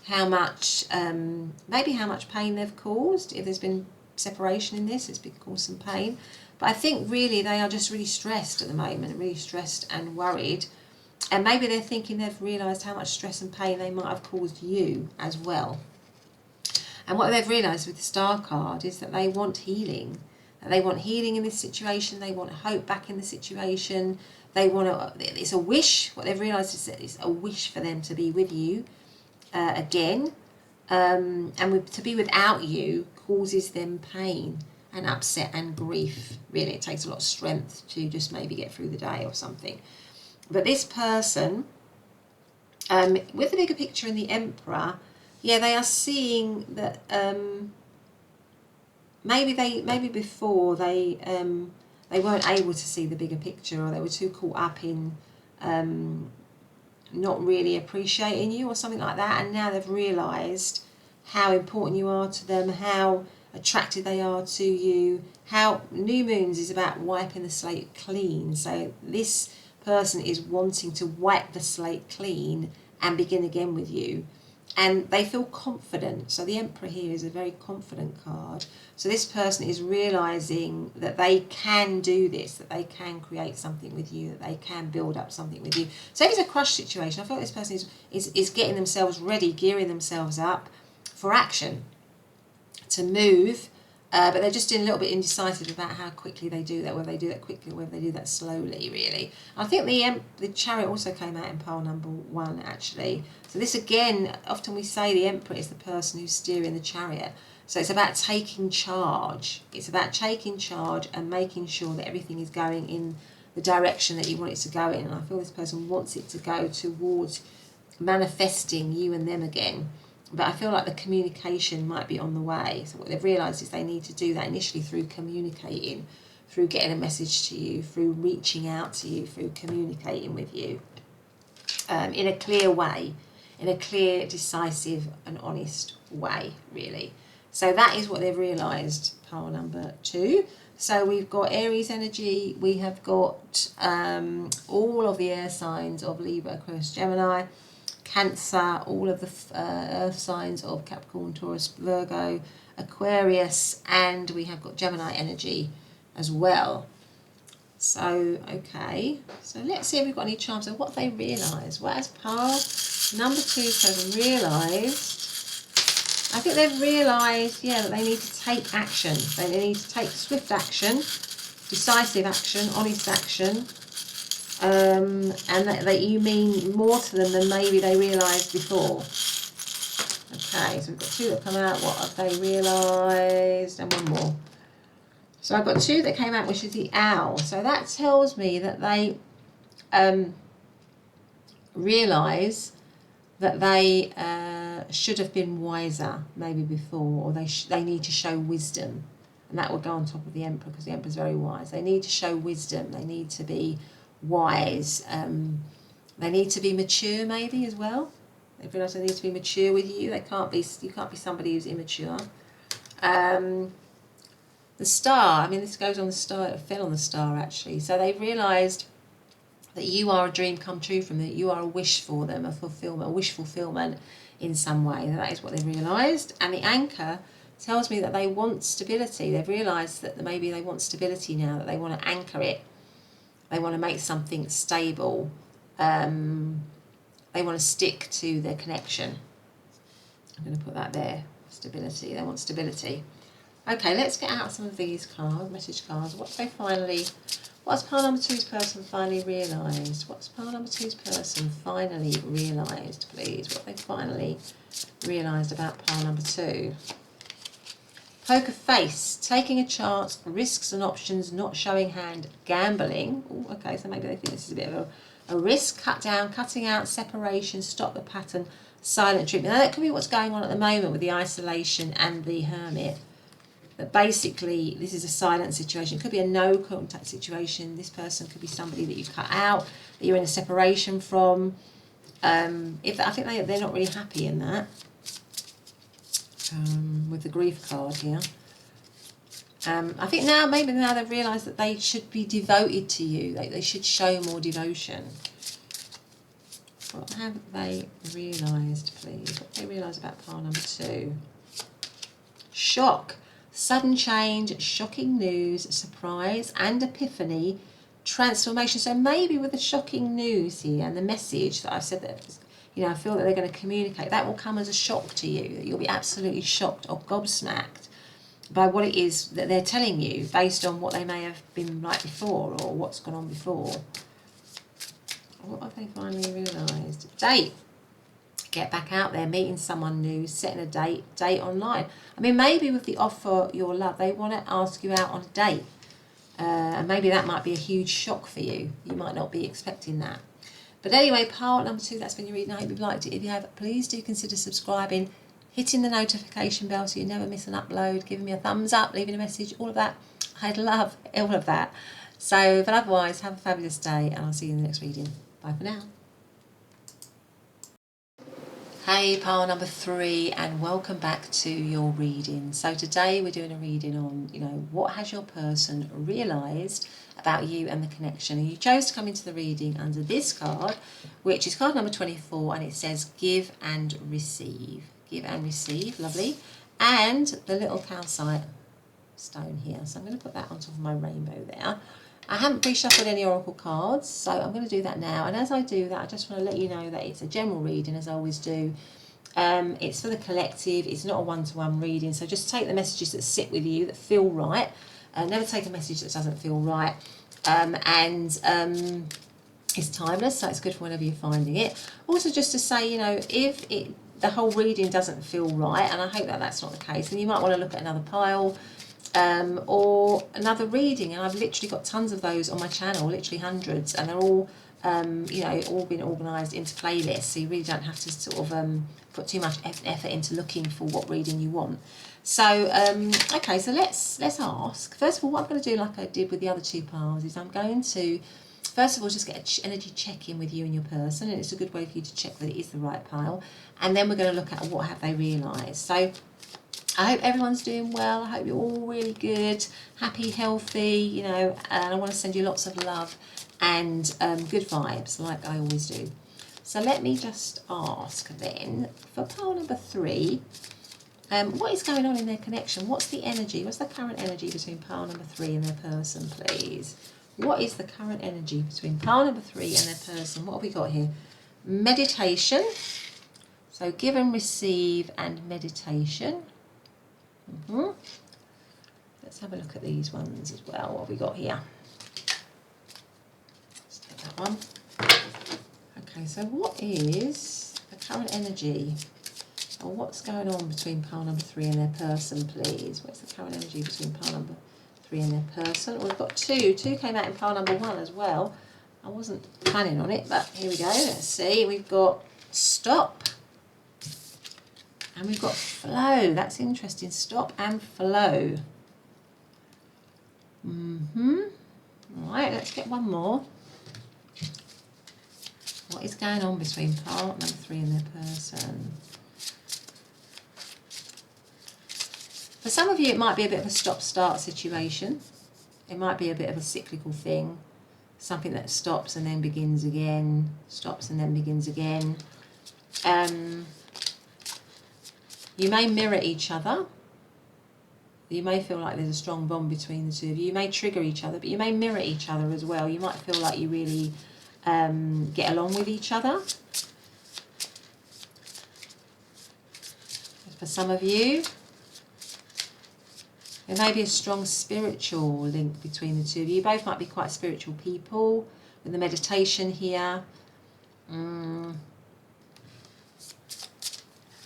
how much, maybe how much pain they've caused. If there's been separation in this, it's caused some pain. But I think really they are just really stressed at the moment, really stressed and worried. And maybe they're thinking they've realised how much stress and pain they might have caused you as well. And what they've realised with the Star card is that they want healing. That they want healing in this situation. They want hope back in the situation. They want it's a wish. What they've realised is that it's a wish for them to be with you again. And to be without you causes them pain. and upset and grief. Really, it takes a lot of strength to just maybe get through the day or something. But this person, with the bigger picture and the Emperor, yeah, they are seeing that maybe before they weren't able to see the bigger picture, or they were too caught up in not really appreciating you or something like that, and now they've realised how important you are to them, how attracted they are to you, how new moons is about wiping the slate clean. So this person is wanting to wipe the slate clean and begin again with you, and they feel confident. So the Emperor here is a very confident card. So this person is realizing that they can do this, that they can create something with you, that they can build up something with you. So if it's a crush situation, I feel like this person is getting themselves ready, gearing themselves up for action, to move, but they're just a little bit indecisive about how quickly they do that, whether they do that quickly or whether they do that slowly, really. I think the Chariot also came out in pile number 1, actually. So this, again, often we say the Emperor is the person who's steering the Chariot. So it's about taking charge. It's about taking charge and making sure that everything is going in the direction that you want it to go in. And I feel this person wants it to go towards manifesting you and them again. But I feel like the communication might be on the way. So what they've realised is they need to do that initially through communicating, through getting a message to you, through reaching out to you, through communicating with you in a clear way, in a clear, decisive and honest way, really. So that is what they've realised, pile number 2. So we've got Aries energy, we have got all of the air signs of Libra, Aquarius, Gemini, Cancer, all of the earth signs of Capricorn, Taurus, Virgo, Aquarius, and we have got Gemini energy as well. So, okay, so let's see if we've got any charms. So what have they realised? What has pile number 2 person realised? I think they've realised, yeah, that they need to take action. They need to take swift action, decisive action, honest action, and that you mean more to them than maybe they realised before. Okay, so we've got 2 that come out. What have they realised? And 1 more. So I've got 2 that came out, which is the Owl. So that tells me that they realise that they should have been wiser maybe before, or they need to show wisdom. And that will go on top of the Emperor, because the Emperor's very wise. They need to show wisdom. They need to be wise. They need to be mature maybe as well. They realise they need to be mature with you. You can't be somebody who's immature. The Star, I mean, this goes on the Star, it fell on the Star actually. So they've realised that you are a dream come true from them. You are a wish for them, a fulfillment, a wish fulfillment in some way. That is what they've realised. And the Anchor tells me that they want stability. They've realised that maybe they want stability now, that they want to anchor it. They want to make something stable. They want to stick to their connection. I'm going to put that there. Stability. They want stability. Okay, let's get out some of these cards, message cards. What's pile number 2's person finally realised? What's pile number 2's person finally realised, please? What have they finally realised about pile number 2? Poker face, taking a chance, risks and options, not showing hand, gambling. Ooh, okay, so maybe they think this is a bit of a risk, cutting out, separation, stop the pattern, silent treatment. Now that could be what's going on at the moment with the isolation and the Hermit. But basically, this is a silent situation. It could be a no contact situation. This person could be somebody that you cut out, that you're in a separation from. I think they're not really happy in that. With the grief card here. I think maybe now they've realised that they should be devoted to you. They should show more devotion. What have they realised, please? What have they realised about pile number 2? Shock. Sudden change, shocking news, surprise and epiphany, transformation. So maybe with the shocking news here and the message that I've said that, I feel that they're going to communicate, that will come as a shock to you. That you'll be absolutely shocked or gobsmacked by what it is that they're telling you based on what they may have been like before or what's gone on before. What have they finally realised? Date. get back out there, meeting someone new, setting a date online. I mean, maybe with the offer your love, they want to ask you out on a date. And maybe that might be a huge shock for you. You might not be expecting that. But anyway, part number 2, that's been your reading. I hope you've liked it. If you have, please do consider subscribing, hitting the notification bell so you never miss an upload, giving me a thumbs up, leaving a message, all of that. I'd love all of that. So, but otherwise, have a fabulous day, and I'll see you in the next reading. Bye for now. Hey, pile number 3, and welcome back to your reading. So today we're doing a reading on, what has your person realised about you and the connection. And you chose to come into the reading under this card, which is card number 24, and it says give and receive. Give and receive, lovely. And the little calcite stone here. So I'm going to put that on top of my rainbow there. I haven't pre-shuffled any oracle cards, so I'm going to do that now. And as I do that, I just want to let you know that it's a general reading, as I always do. It's for the collective. It's not a one-to-one reading, so just take the messages that sit with you, that feel right. Never take a message that doesn't feel right. It's timeless, so it's good for whenever you're finding it. Also, just to say, if the whole reading doesn't feel right, and I hope that that's not the case, then you might want to look at another pile. Or another reading, and I've literally got tons of those on my channel, literally hundreds, and they're all all been organised into playlists, so you really don't have to sort of put too much effort into looking for what reading you want. So okay, so let's ask. First of all, what I'm going to do, like I did with the other 2 piles, is I'm going to first of all just get an energy check in with you and your person, and it's a good way for you to check that it is the right pile, and then we're going to look at what have they realised. So I hope everyone's doing well. I hope you're all really good, happy, healthy, and I want to send you lots of love and good vibes, like I always do. So let me just ask then, for pile number 3, what is going on in their connection? What's the energy? What's the current energy between pile number 3 and their person, please? What is the current energy between pile number 3 and their person? What have we got here? Meditation. So give and receive and meditation. Let's have a look at these ones as well. What have we got here? Let's take that one. Okay, so what is the current energy, or what's going on between pile number 3 and their person, please? What's the current energy between pile number 3 and their person? Well, we've got 2. 2 came out in pile number 1 as well. I wasn't planning on it, but here we go. Let's see. We've got stop. And we've got flow. That's interesting. Stop and flow. Right, let's get one more. What is going on between part number 3 and their person? For some of you, it might be a bit of a stop-start situation. It might be a bit of a cyclical thing. Something that stops and then begins again. Stops and then begins again. You may mirror each other. You may feel like there's a strong bond between the 2 of you. You may trigger each other, but you may mirror each other as well. You might feel like you really get along with each other. For some of you, there may be a strong spiritual link between the 2 of you. You both might be quite spiritual people with the meditation here.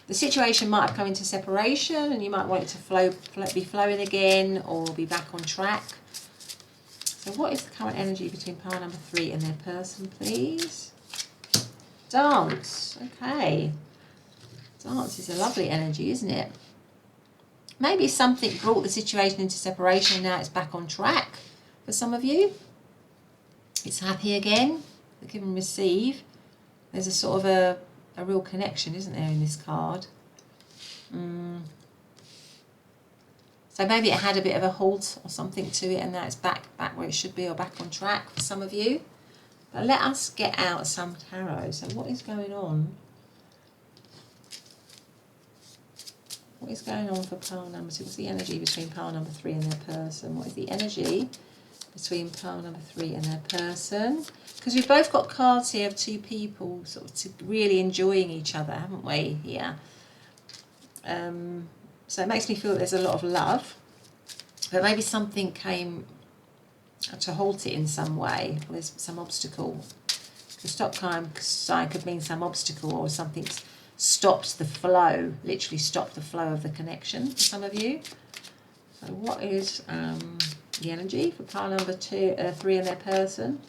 The situation might have come into separation, and you might want it to be flowing again, or be back on track. So what is the current energy between pile number 3 and their person, please? Dance. Okay. Dance is a lovely energy, isn't it? Maybe something brought the situation into separation, and now it's back on track for some of you. It's happy again. The give and receive. There's a sort of a real connection, isn't there, in this card? So maybe it had a bit of a halt or something to it, and now it's back where it should be, or back on track for some of you. But let us get out some tarot. So what is going on? What is going on for pile number 2? What's the energy between pile number 3 and their person? What is the energy between pile number 3 and their person? Because we've both got cards here of 2 people sort of really enjoying each other, haven't we, here? So it makes me feel that there's a lot of love, but maybe something came to halt it in some way. There's some obstacle. The stop sign could mean some obstacle, or something's stopped the flow, literally stopped the flow of the connection for some of you. So what is the energy for pile number 3 and their person?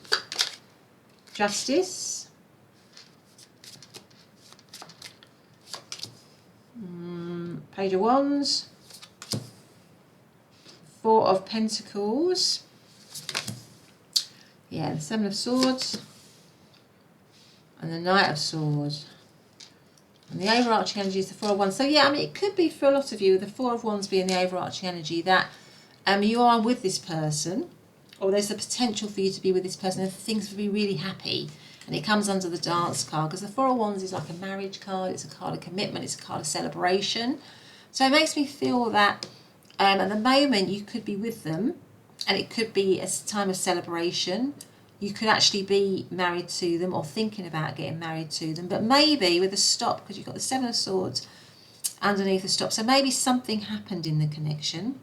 Justice. Page of Wands. 4 of Pentacles. Yeah, the 7 of Swords. And the Knight of Swords. And the overarching energy is the 4 of Wands. So yeah, I mean, it could be for a lot of you, the 4 of Wands being the overarching energy, that you are with this person, or there's the potential for you to be with this person and for things to be really happy. And it comes under the Dance card, because the 4 of Wands is like a marriage card, it's a card of commitment, it's a card of celebration. So it makes me feel that at the moment you could be with them, and it could be a time of celebration. You could actually be married to them or thinking about getting married to them, but maybe with a stop, because you've got the 7 of Swords underneath the stop. So maybe something happened in the connection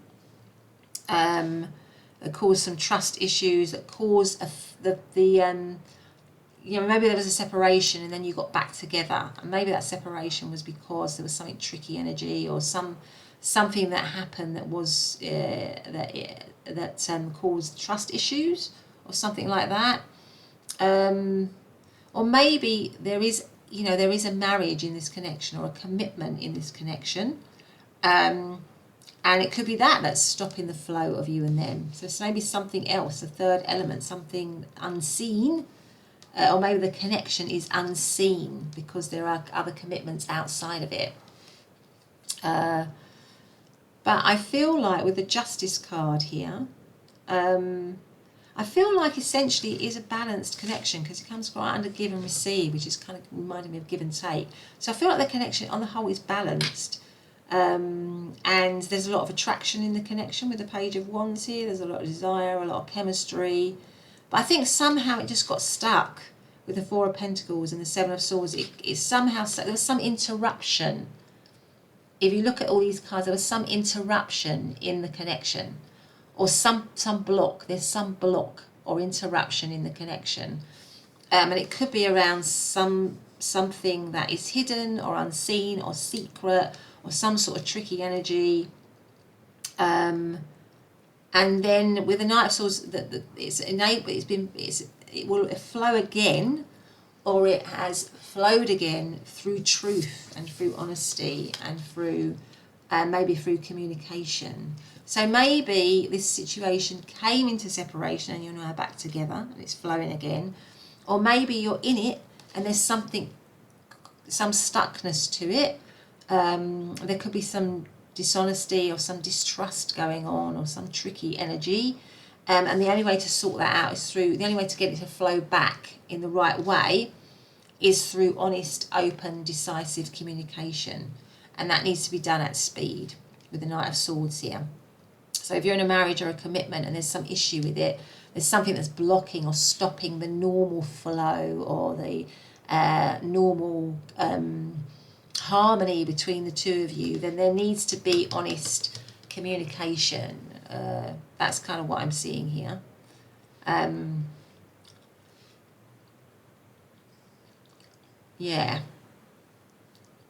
that caused some trust issues, that caused you know, maybe there was a separation and then you got back together, and maybe that separation was because there was something tricky energy, or something that happened that was caused trust issues or something like that. Or maybe there is, you know, there is a marriage in this connection or a commitment in this connection, and it could be that's stopping the flow of you and them. So it's maybe something else, a third element, something unseen. Or maybe the connection is unseen because there are other commitments outside of it. But I feel like with the Justice card here, I feel like essentially it is a balanced connection, because it comes right under give and receive, which is kind of reminding me of give and take. So I feel like the connection on the whole is balanced. And there's a lot of attraction in the connection with the Page of Wands here. There's a lot of desire, a lot of chemistry. But I think somehow it just got stuck with the 4 of Pentacles and the 7 of Swords. It somehow, there was some interruption. If you look at all these cards, there was some interruption in the connection, or some block. There's some block or interruption in the connection. And it could be around something that is hidden or unseen or secret, or some sort of tricky energy. And then with the Knight of Swords, it will flow again, or it has flowed again through truth and through honesty and through maybe through communication. So maybe this situation came into separation and you're now back together and it's flowing again, or maybe you're in it and there's some stuckness to it. There could be some dishonesty or some distrust going on, or some tricky energy, and the only way to sort that out is through, the only way to get it to flow back in the right way is through honest, open, decisive communication, and that needs to be done at speed with the Knight of Swords here. So if you're in a marriage or a commitment and there's some issue with it, there's something that's blocking or stopping the normal flow or the normal harmony between the two of you, then there needs to be honest communication. That's kind of what I'm seeing here. Yeah.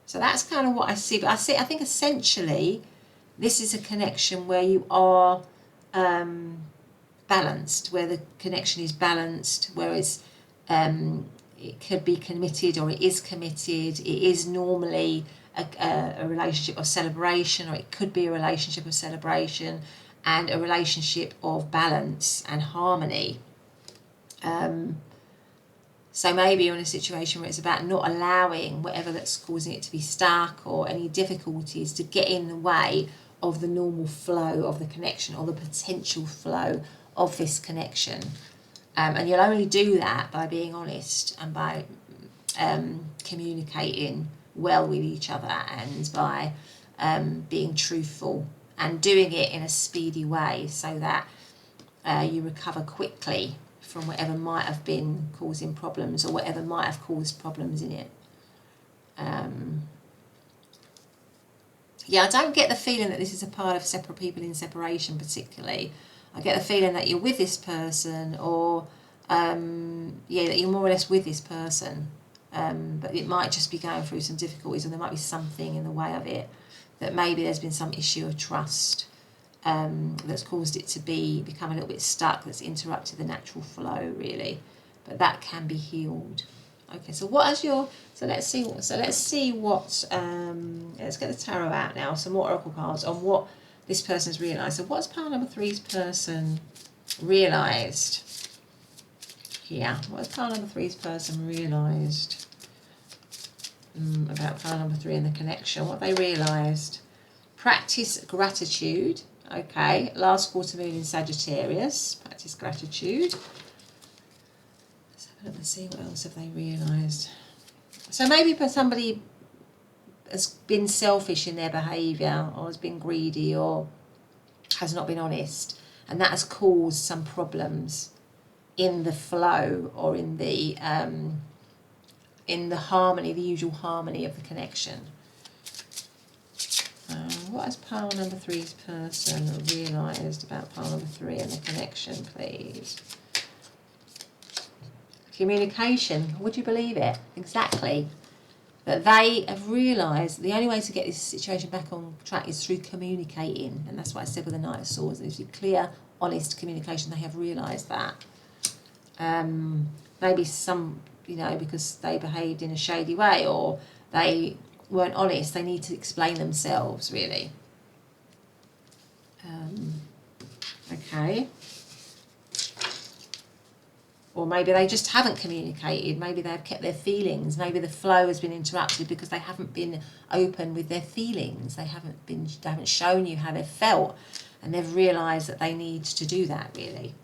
So that's kind of what I see. But I think essentially this is a connection where you are balanced, where the connection is balanced, whereas it could be committed, or it is committed. It is normally a relationship of celebration, or it could be a relationship of celebration and a relationship of balance and harmony. So maybe you're in a situation where it's about not allowing whatever that's causing it to be stuck or any difficulties to get in the way of the normal flow of the connection, or the potential flow of this connection. And you'll only do that by being honest and by communicating well with each other, and by being truthful and doing it in a speedy way, so that you recover quickly from whatever might have been causing problems, or whatever might have caused problems in it. Yeah, I don't get the feeling that this is a part of separate people in separation particularly. I get the feeling that you're with this person, or that you're more or less with this person. but it might just be going through some difficulties, or there might be something in the way of it, that maybe there's been some issue of trust that's caused it to become a little bit stuck, that's interrupted the natural flow, really. But that can be healed. Okay, so what is your, let's see what, let's get the tarot out now, some more oracle cards on what this person's realised. So what's pile number three's person realised here? What has pile number three's person realised about pile number three and the connection? What have they realised? Practice gratitude. Okay, last quarter moon in Sagittarius. Practice gratitude. Let's see what else have they realised. So maybe somebody has been selfish in their behaviour, or has been greedy, or has not been honest, and that has caused some problems in the flow, or in the harmony, the usual harmony of the connection. What has pile number three's person realised about pile number three and the connection, please? Communication. Would you believe it? Exactly. That they have realised the only way to get this situation back on track is through communicating. And that's what I said with the Knight of Swords. There's clear, honest communication. They have realised that. Maybe some, because they behaved in a shady way, or they weren't honest. They need to explain themselves, really. Okay. Or maybe they just haven't communicated. Maybe they've kept their feelings. Maybe the flow has been interrupted because they haven't been open with their feelings. They haven't shown you how they've felt, and they've realised that they need to do that, really.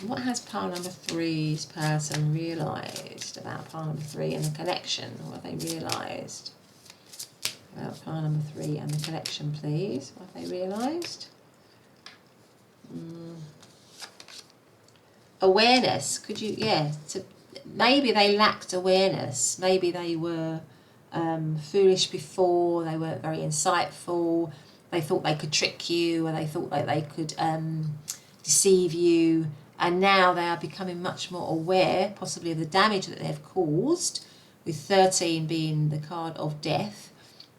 What has pile number three's person realised about pile number three and the connection? What have they realised about pile number three and the connection, please? What have they realised? Awareness. Could you, maybe they lacked awareness. Maybe they were foolish before. They weren't very insightful. They thought they could trick you, or they thought that they could deceive you. And now they are becoming much more aware, possibly, of the damage that they've caused, with 13 being the card of death,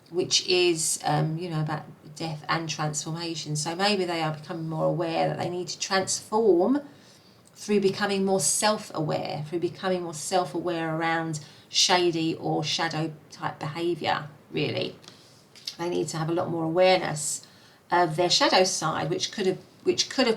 which is, about death and transformation. So maybe they are becoming more aware that they need to transform through becoming more self-aware, around shady or shadow type behaviour, really. They need to have a lot more awareness of their shadow side, which could have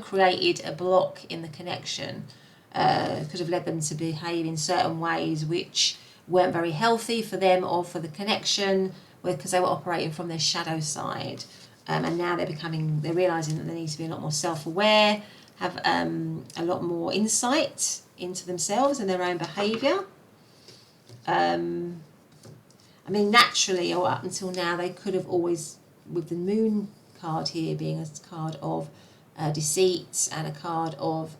created a block in the connection, could have led them to behave in certain ways which weren't very healthy for them or for the connection, because they were operating from their shadow side. And now they're realising that they need to be a lot more self-aware, have a lot more insight into themselves and their own behaviour. Naturally, or up until now, they could have always, with the moon card here being a card of deceit and a card of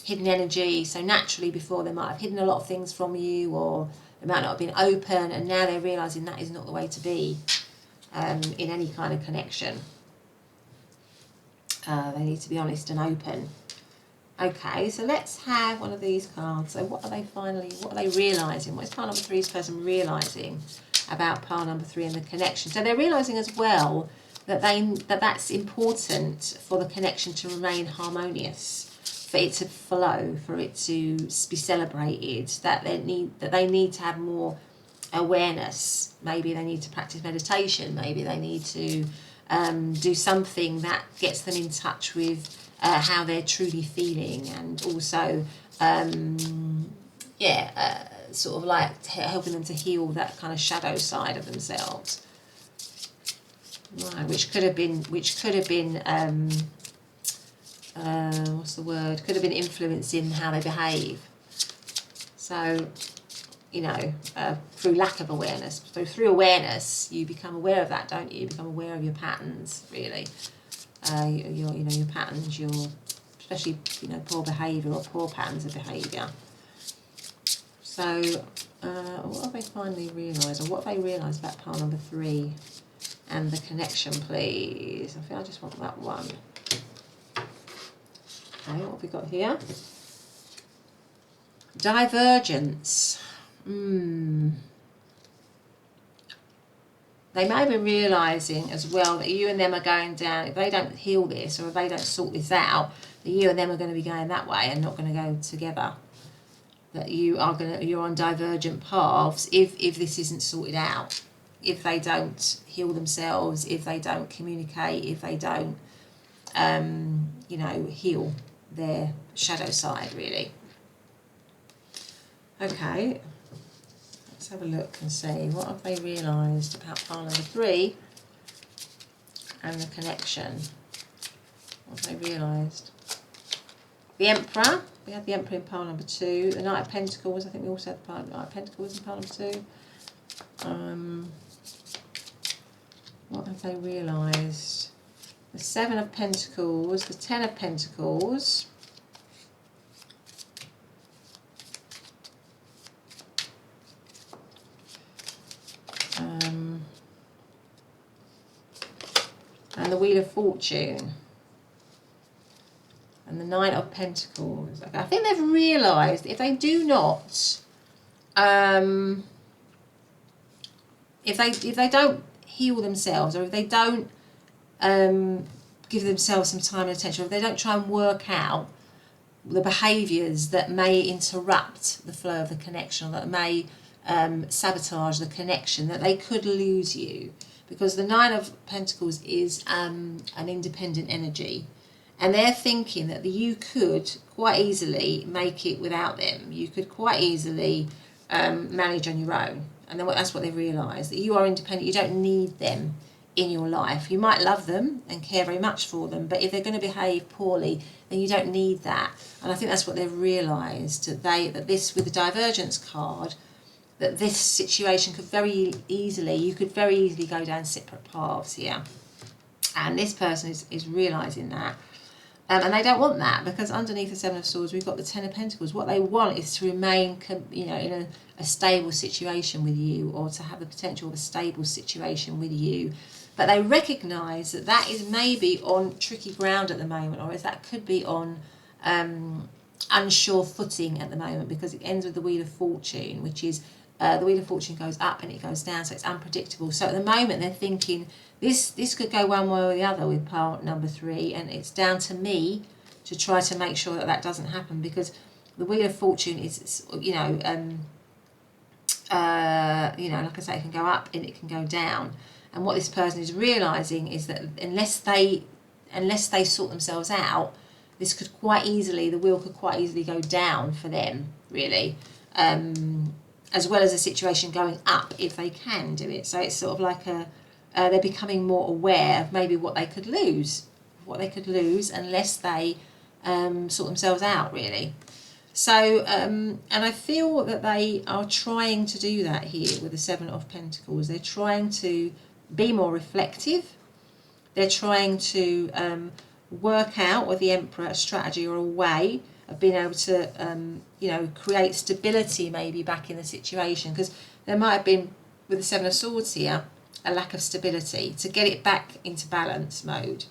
hidden energy, so naturally before they might have hidden a lot of things from you, or they might not have been open, and now they're realising that is not the way to be in any kind of connection. They need to be honest and open. Okay, so let's have one of these cards. So what are they realising? What is pile number three's person realising about pile number three and the connection? So they're realising as well that that's important for the connection to remain harmonious, for it to flow, for it to be celebrated, that they need to have more awareness. Maybe they need to practice meditation. Maybe they need to do something that gets them in touch with how they're truly feeling, and also sort of like helping them to heal that kind of shadow side of themselves. Right, which could have been what's the word? Could have been influencing how they behave. So, through lack of awareness. So through awareness, you become aware of that, don't you? You become aware of your patterns, really. Your patterns, especially poor behaviour or poor patterns of behaviour. So, what have they finally realised, or what have they realised about pile number three and the connection, please? I think I just want that one. Okay, what have we got here? Divergence. They may be realising as well that you and them are going down. If they don't heal this, or if they don't sort this out, that you and them are going to be going that way and not going to go together. That you're on divergent paths if this isn't sorted out. If they don't heal themselves, if they don't communicate, if they don't, heal their shadow side, really. Okay. Let's have a look and see what have they realised about pile number 3 and the connection. What have they realised? The Emperor. We had the Emperor in pile number 2. The Knight of Pentacles. I think we also had the Knight of Pentacles in pile number 2. What have they realised? The 7 of Pentacles. The 10 of Pentacles. And the Wheel of Fortune. And the 9 of Pentacles. Okay, I think they've realised if they do not, if they don't heal themselves, or if they don't give themselves some time and attention, or if they don't try and work out the behaviours that may interrupt the flow of the connection, or that may sabotage the connection, that they could lose you. Because the 9 of Pentacles is an independent energy. And they're thinking that you could quite easily make it without them. You could quite easily manage on your own. And then that's what they've realised, that you are independent. You don't need them in your life. You might love them and care very much for them, but if they're going to behave poorly, then you don't need that. And I think that's what they've realised, that this, with the Divergence card, that this situation could you could very easily go down separate paths here. And this person is realising that. And they don't want that, because underneath the 7 of Swords, we've got the 10 of Pentacles. What they want is to remain, in a stable situation with you, or to have the potential of a stable situation with you. But they recognise that is maybe on tricky ground at the moment, or that could be on unsure footing at the moment, because it ends with the Wheel of Fortune, which is the Wheel of Fortune goes up and it goes down, so it's unpredictable. So at the moment they're thinking this could go one way or the other with pile number 3, and it's down to me to try to make sure that doesn't happen, because the Wheel of Fortune is, like I say, it can go up and it can go down. And what this person is realising is that unless they sort themselves out, this could quite easily, the wheel could quite easily go down for them, really. As well as a situation going up if they can do it. So it's sort of like they're becoming more aware of maybe what they could lose unless they sort themselves out, really. So, and I feel that they are trying to do that here with the 7 of Pentacles. They're trying to be more reflective. They're trying to work out with the Emperor a strategy or a way of being able to, create stability maybe back in the situation, because there might have been, with the 7 of Swords here, a lack of stability, to get it back into balance mode.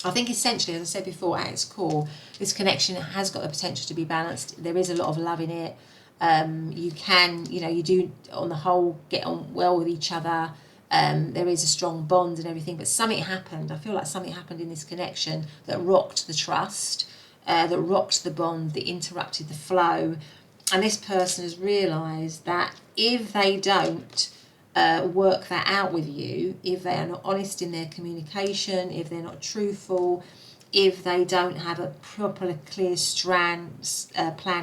I think essentially, as I said before, at its core, this connection has got the potential to be balanced. There is a lot of love in it. You can, you do on the whole get on well with each other. There is a strong bond and everything, but something happened. I feel like something happened in this connection that rocked the trust, that rocked the bond, that interrupted the flow. And this person has realised that if they don't work that out with you, if they are not honest in their communication, if they're not truthful, if they don't have a proper, clear plan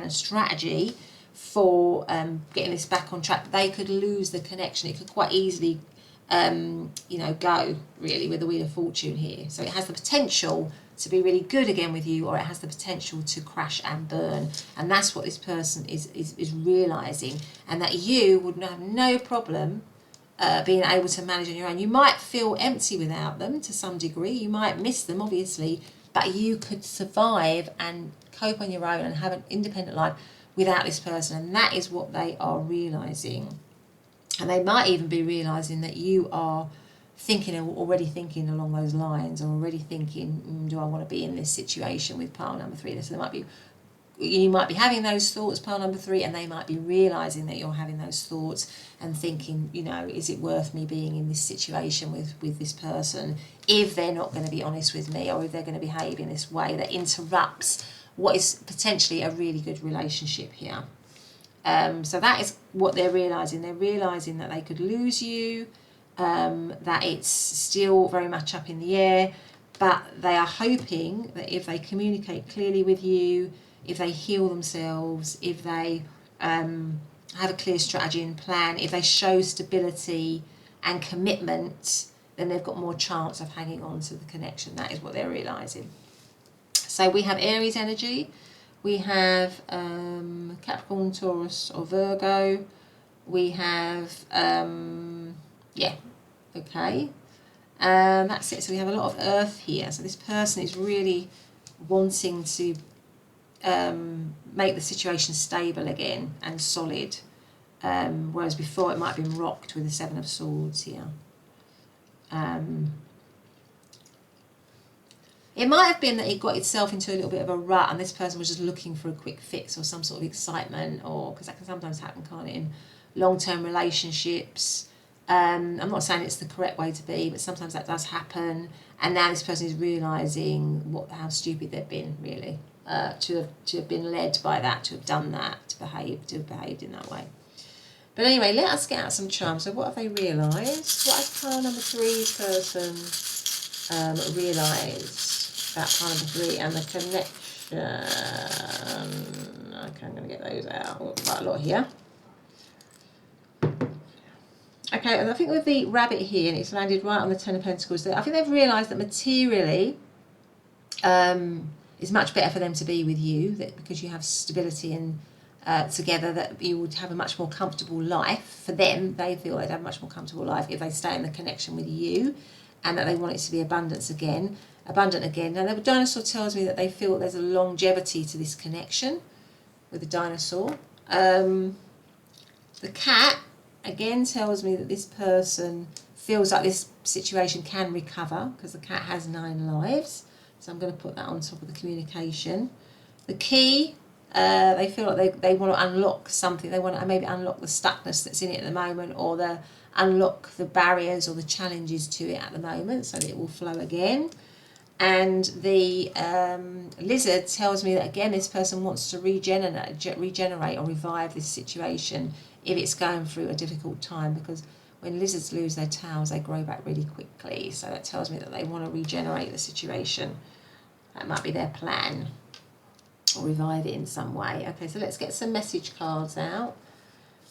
and strategy for getting this back on track, they could lose the connection. It could quite easily go really with the Wheel of Fortune here. So it has the potential to be really good again with you, or it has the potential to crash and burn. And that's what this person is realising, and that you would have no problem being able to manage on your own. You might feel empty without them to some degree. You might miss them, obviously, but you could survive and cope on your own and have an independent life without this person. And that is what they are realising. And they might even be realising that you are already thinking along those lines, or already thinking, do I want to be in this situation with pile number 3? So there might be you might be having those thoughts, pile number 3, and they might be realising that you're having those thoughts and thinking, you know, is it worth me being in this situation with this person if they're not going to be honest with me, or if they're going to behave in this way that interrupts what is potentially a really good relationship here. So that is what they're realising. They're realising that they could lose you, that it's still very much up in the air, but they are hoping that if they communicate clearly with you, if they heal themselves, if they have a clear strategy and plan, if they show stability and commitment, then they've got more chance of hanging on to the connection. That is what they're realising. So we have Aries energy, we have Capricorn, Taurus or Virgo, we have, that's it. So we have a lot of Earth here. So this person is really wanting to make the situation stable again and solid, whereas before it might have been rocked with the 7 of Swords here. It might have been that it got itself into a little bit of a rut and this person was just looking for a quick fix or some sort of excitement, or because that can sometimes happen, can't it, in long-term relationships. I'm not saying it's the correct way to be, but sometimes that does happen, and now this person is realising how stupid they've been, really, to have been led by that, to have done that, to have behaved in that way. But anyway, let us get out some charms. So what have they realised? What has pile number 3's person realised about pile number 3 and the connection? Okay, I'm going to get those out. We've got quite a lot here. Okay, and I think with the rabbit here, and it's landed right on the 10 of Pentacles, I think they've realised that materially it's much better for them to be with you, that because you have stability and together, that you would have a much more comfortable life. For them, they feel they'd have a much more comfortable life if they stay in the connection with you, and that they want it to be abundant again. Now, the dinosaur tells me that they feel there's a longevity to this connection with the dinosaur. The cat, again, tells me that this person feels like this situation can recover because the cat has 9 lives. So I'm going to put that on top of the communication. The key, they feel like they want to unlock something. They want to maybe unlock the stuckness that's in it at the moment, or unlock the barriers or the challenges to it at the moment so that it will flow again. And the lizard tells me that, again, this person wants to regenerate or revive this situation if it's going through a difficult time, because when lizards lose their tails, they grow back really quickly. So that tells me that they want to regenerate the situation. That might be their plan, or revive it in some way. Okay, so let's get some message cards out.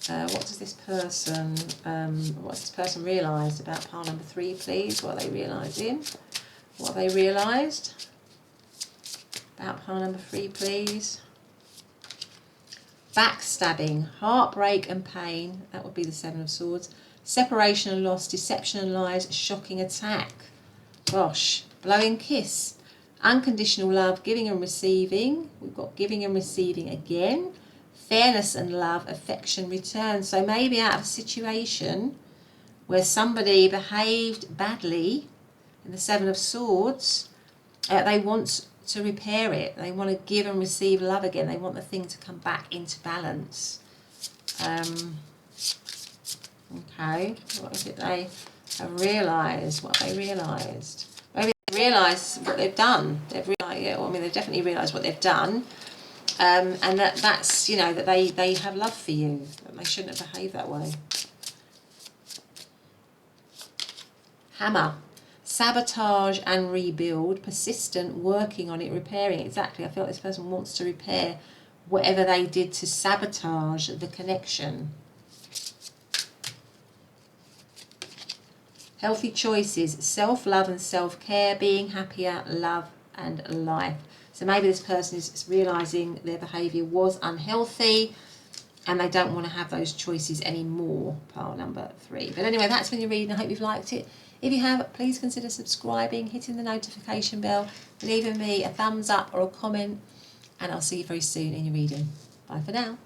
What's this person realised about pile number 3, please? What are they realising? What have they realised about pile number 3, please? Backstabbing, heartbreak and pain. That would be the 7 of Swords. Separation and loss, deception and lies, shocking attack. Gosh, blowing kiss. Unconditional love, giving and receiving. We've got giving and receiving again. Fairness and love, affection, return. So maybe out of a situation where somebody behaved badly, in the 7 of Swords, they want to repair it. They want to give and receive love again. They want the thing to come back into balance. Okay, what is it they have realised? What have they realised? Maybe they realise what they've done. They've realised, they've definitely realised what they've done, and that's that they have love for you. That they shouldn't have behaved that way. Hammer. Sabotage and rebuild, persistent, working on it, repairing. Exactly, I feel like this person wants to repair whatever they did to sabotage the connection. Healthy choices, self-love and self-care, being happier, love and life. So maybe this person is realising their behaviour was unhealthy and they don't want to have those choices anymore, pile number 3. But anyway, that's been your reading. I hope you've liked it. If you have, please consider subscribing, hitting the notification bell, leaving me a thumbs up or a comment, and I'll see you very soon in your reading. Bye for now.